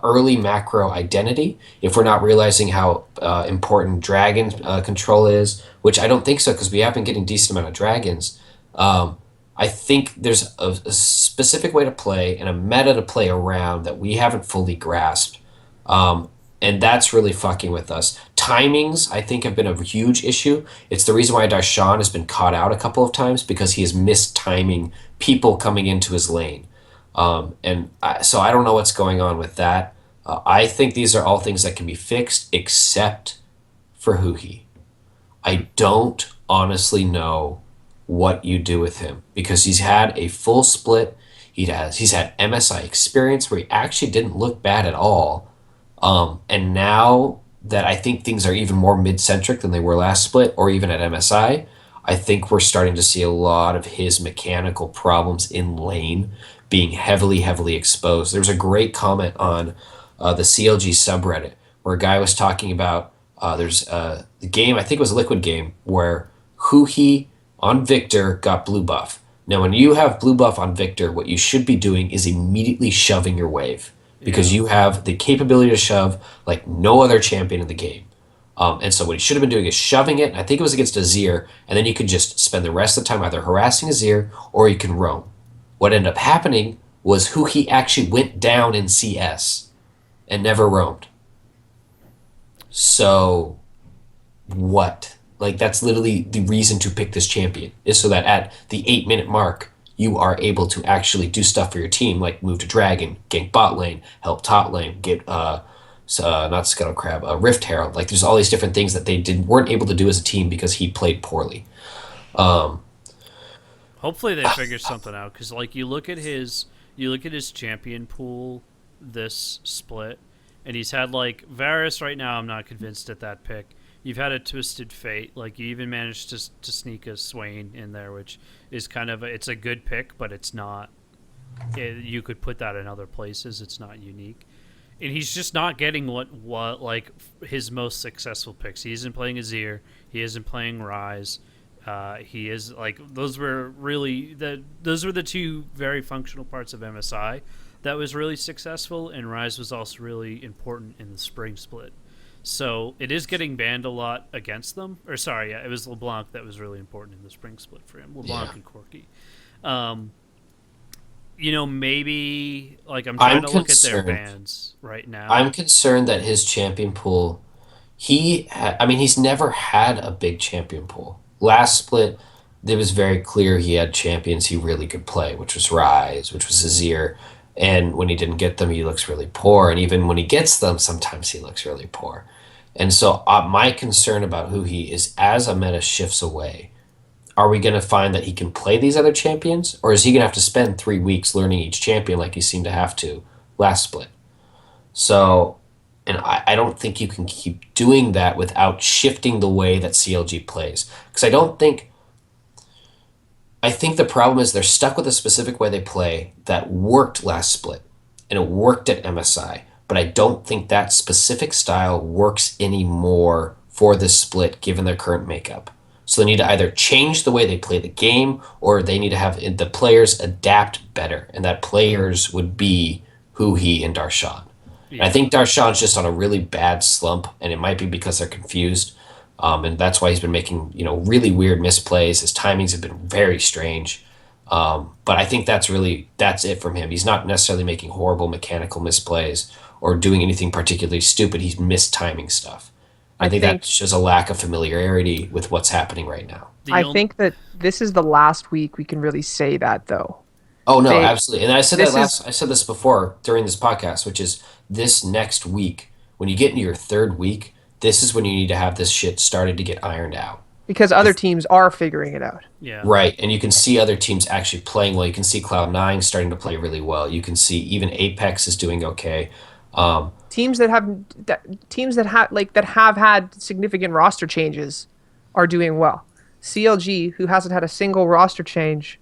early macro identity, if we're not realizing how important dragon control is, which I don't think so because we have been getting a decent amount of dragons. I think there's a specific way to play and a meta to play around that we haven't fully grasped. And that's really fucking with us. Timings, I think, have been a huge issue. It's the reason why Darshan has been caught out a couple of times because he is mistiming people coming into his lane. So I don't know what's going on with that. I think these are all things that can be fixed except for Huhi. I don't honestly know what you do with him because he's had a full split. He's had MSI experience where he actually didn't look bad at all. And now that I think things are even more mid-centric than they were last split or even at MSI, I think we're starting to see a lot of his mechanical problems in lane being heavily, heavily exposed. There was a great comment on the CLG subreddit where a guy was talking about there's the game, I think it was a Liquid game, where Huhi on Victor got blue buff. Now, when you have blue buff on Victor, what you should be doing is immediately shoving your wave. Because you have the capability to shove like no other champion in the game. And so what he should have been doing is shoving it, and I think it was against Azir, and then you could just spend the rest of the time either harassing Azir or you can roam. What ended up happening was Huhi actually went down in CS and never roamed. So what? Like that's literally the reason to pick this champion, is so that at the 8-minute mark, you are able to actually do stuff for your team, like move to Dragon, gank bot lane, help top lane, get not Scuttle Crab, Rift Herald. Like there's all these different things that they weren't able to do as a team because he played poorly. Hopefully they figure something out because like you look at his champion pool this split, and he's had like Varus right now. I'm not convinced at that pick. You've had a Twisted Fate, like you even managed to sneak a Swain in there, which is kind of it's a good pick, but it's not. You could put that in other places. It's not unique, and he's just not getting what like his most successful picks. He isn't playing Azir. He isn't playing Ryze. He is like those were the two very functional parts of MSI that was really successful, and Rise was also really important in the spring split. So it is getting banned a lot against them. Or sorry, yeah, it was LeBlanc that was really important in the spring split for him. LeBlanc and Corky. Maybe like I'm trying to look at their bans right now. I'm concerned that his champion pool, he's never had a big champion pool. Last split, it was very clear he had champions he really could play, which was Rise, which was Azir. And when he didn't get them, he looks really poor. And even when he gets them, sometimes he looks really poor. And so my concern about who he is, as a meta shifts away, are we going to find that he can play these other champions? Or is he going to have to spend 3 weeks learning each champion like he seemed to have to last split? So, and I don't think you can keep doing that without shifting the way that CLG plays. Because I think the problem is they're stuck with a specific way they play that worked last split, and it worked at MSI. But I don't think that specific style works anymore for this split given their current makeup. So they need to either change the way they play the game, or they need to have the players adapt better, and that players would be Huhi and Darshan. Yeah. And I think Darshan's just on a really bad slump, and it might be because they're confused. And that's why he's been making, really weird misplays. His timings have been very strange. But I think that's it from him. He's not necessarily making horrible mechanical misplays or doing anything particularly stupid. He's mistiming stuff. I think that shows a lack of familiarity with what's happening right now. I think that this is the last week we can really say that, though. Oh, no, absolutely. And I said I said this before during this podcast, which is this next week, when you get into your third week, this is when you need to have this shit started to get ironed out. Because other teams are figuring it out. Yeah. Right, and you can see other teams actually playing well. You can see Cloud9 starting to play really well. You can see even Apex is doing okay. Teams that have had significant roster changes are doing well. CLG, who hasn't had a single roster change,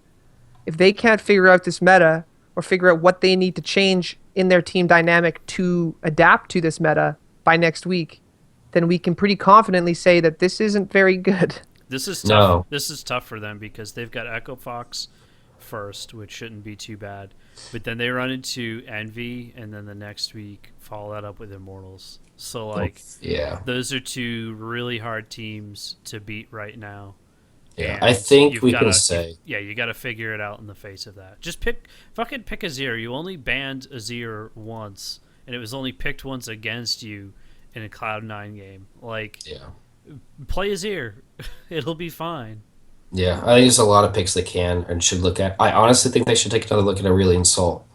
if they can't figure out this meta or figure out what they need to change in their team dynamic to adapt to this meta by next week, then we can pretty confidently say that this isn't very good. This is tough. No. This is tough for them because they've got Echo Fox first, which shouldn't be too bad. But then they run into Envy, and then the next week follow that up with Immortals. So, those are two really hard teams to beat right now. Yeah, I think we can say. Yeah, you got to figure it out in the face of that. Just pick Azir. You only banned Azir once, and it was only picked once against you in a Cloud9 game. Play Azir. It'll be fine. Yeah, I think there's a lot of picks they can and should look at. I honestly think they should take another look at Aurelion Sol.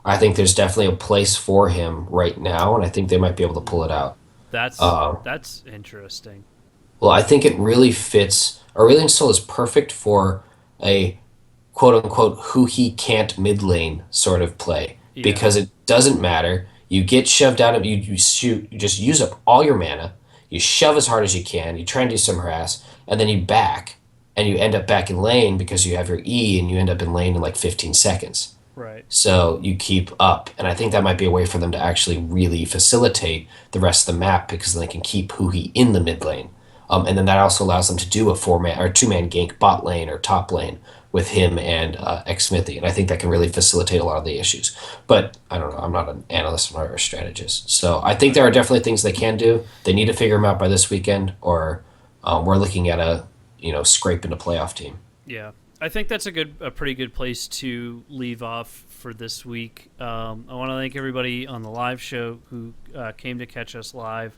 I think there's definitely a place for him right now, and I think they might be able to pull it out. That's interesting. Well, I think it really fits. Aurelion Sol is perfect for a quote-unquote who he can't mid lane sort of play because it doesn't matter. You get shoved out of you shoot. You just use up all your mana. You shove as hard as you can. You try and do some harass, and then you back, and you end up back in lane because you have your E, and you end up in lane in like 15 seconds. Right. So you keep up, and I think that might be a way for them to actually really facilitate the rest of the map because then they can keep Huhi in the mid lane, and then that also allows them to do a 4-man or 2-man gank bot lane or top lane with him and X-Smithy, and I think that can really facilitate a lot of the issues. But I don't know, I'm not an analyst or a strategist, so I think there are definitely things they can do. They need to figure them out by this weekend, or we're looking at a scrape into playoff team. Yeah, I think that's a pretty good place to leave off for this week. I want to thank everybody on the live show who came to catch us live.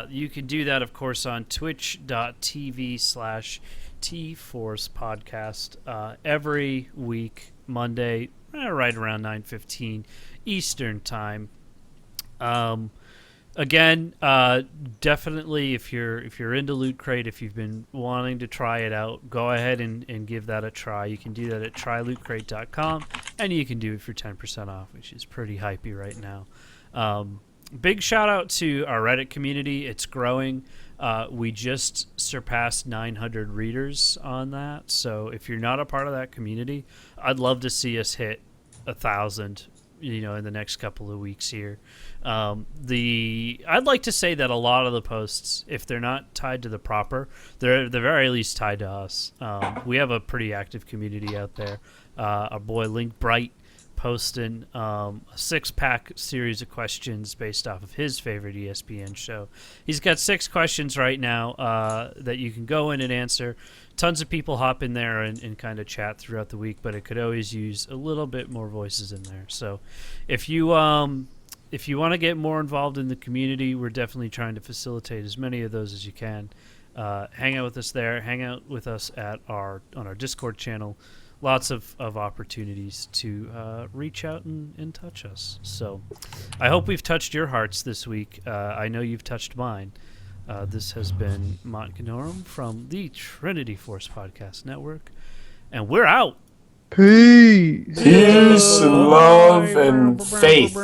You can do that, of course, on twitch.tv/T-Force Podcast every week, Monday, right around 9:15 Eastern Time. Again, definitely if you're into Loot Crate, if you've been wanting to try it out, go ahead and give that a try. You can do that at trylootcrate.com, and you can do it for 10% off, which is pretty hypey right now. Big shout out to our Reddit community. It's growing. We just surpassed 900 readers on that. So if you're not a part of that community, I'd love to see us hit 1,000 in the next couple of weeks here. I'd like to say that a lot of the posts, if they're not tied to the proper, they're at the very least tied to us. We have a pretty active community out there. Our boy Link Bright posting a 6-pack series of questions based off of his favorite ESPN show. He's got 6 questions right now that you can go in and answer. Tons of people hop in there and kind of chat throughout the week, but it could always use a little bit more voices in there. So if you want to get more involved in the community, we're definitely trying to facilitate as many of those as you can. Hang out with us there. Hang out with us on our Discord channel. Lots of opportunities to reach out and touch us. So I hope we've touched your hearts this week. I know you've touched mine. This has been Motgnarom from the Trinity Force Podcast Network. And we're out. Peace. Peace and love and faith.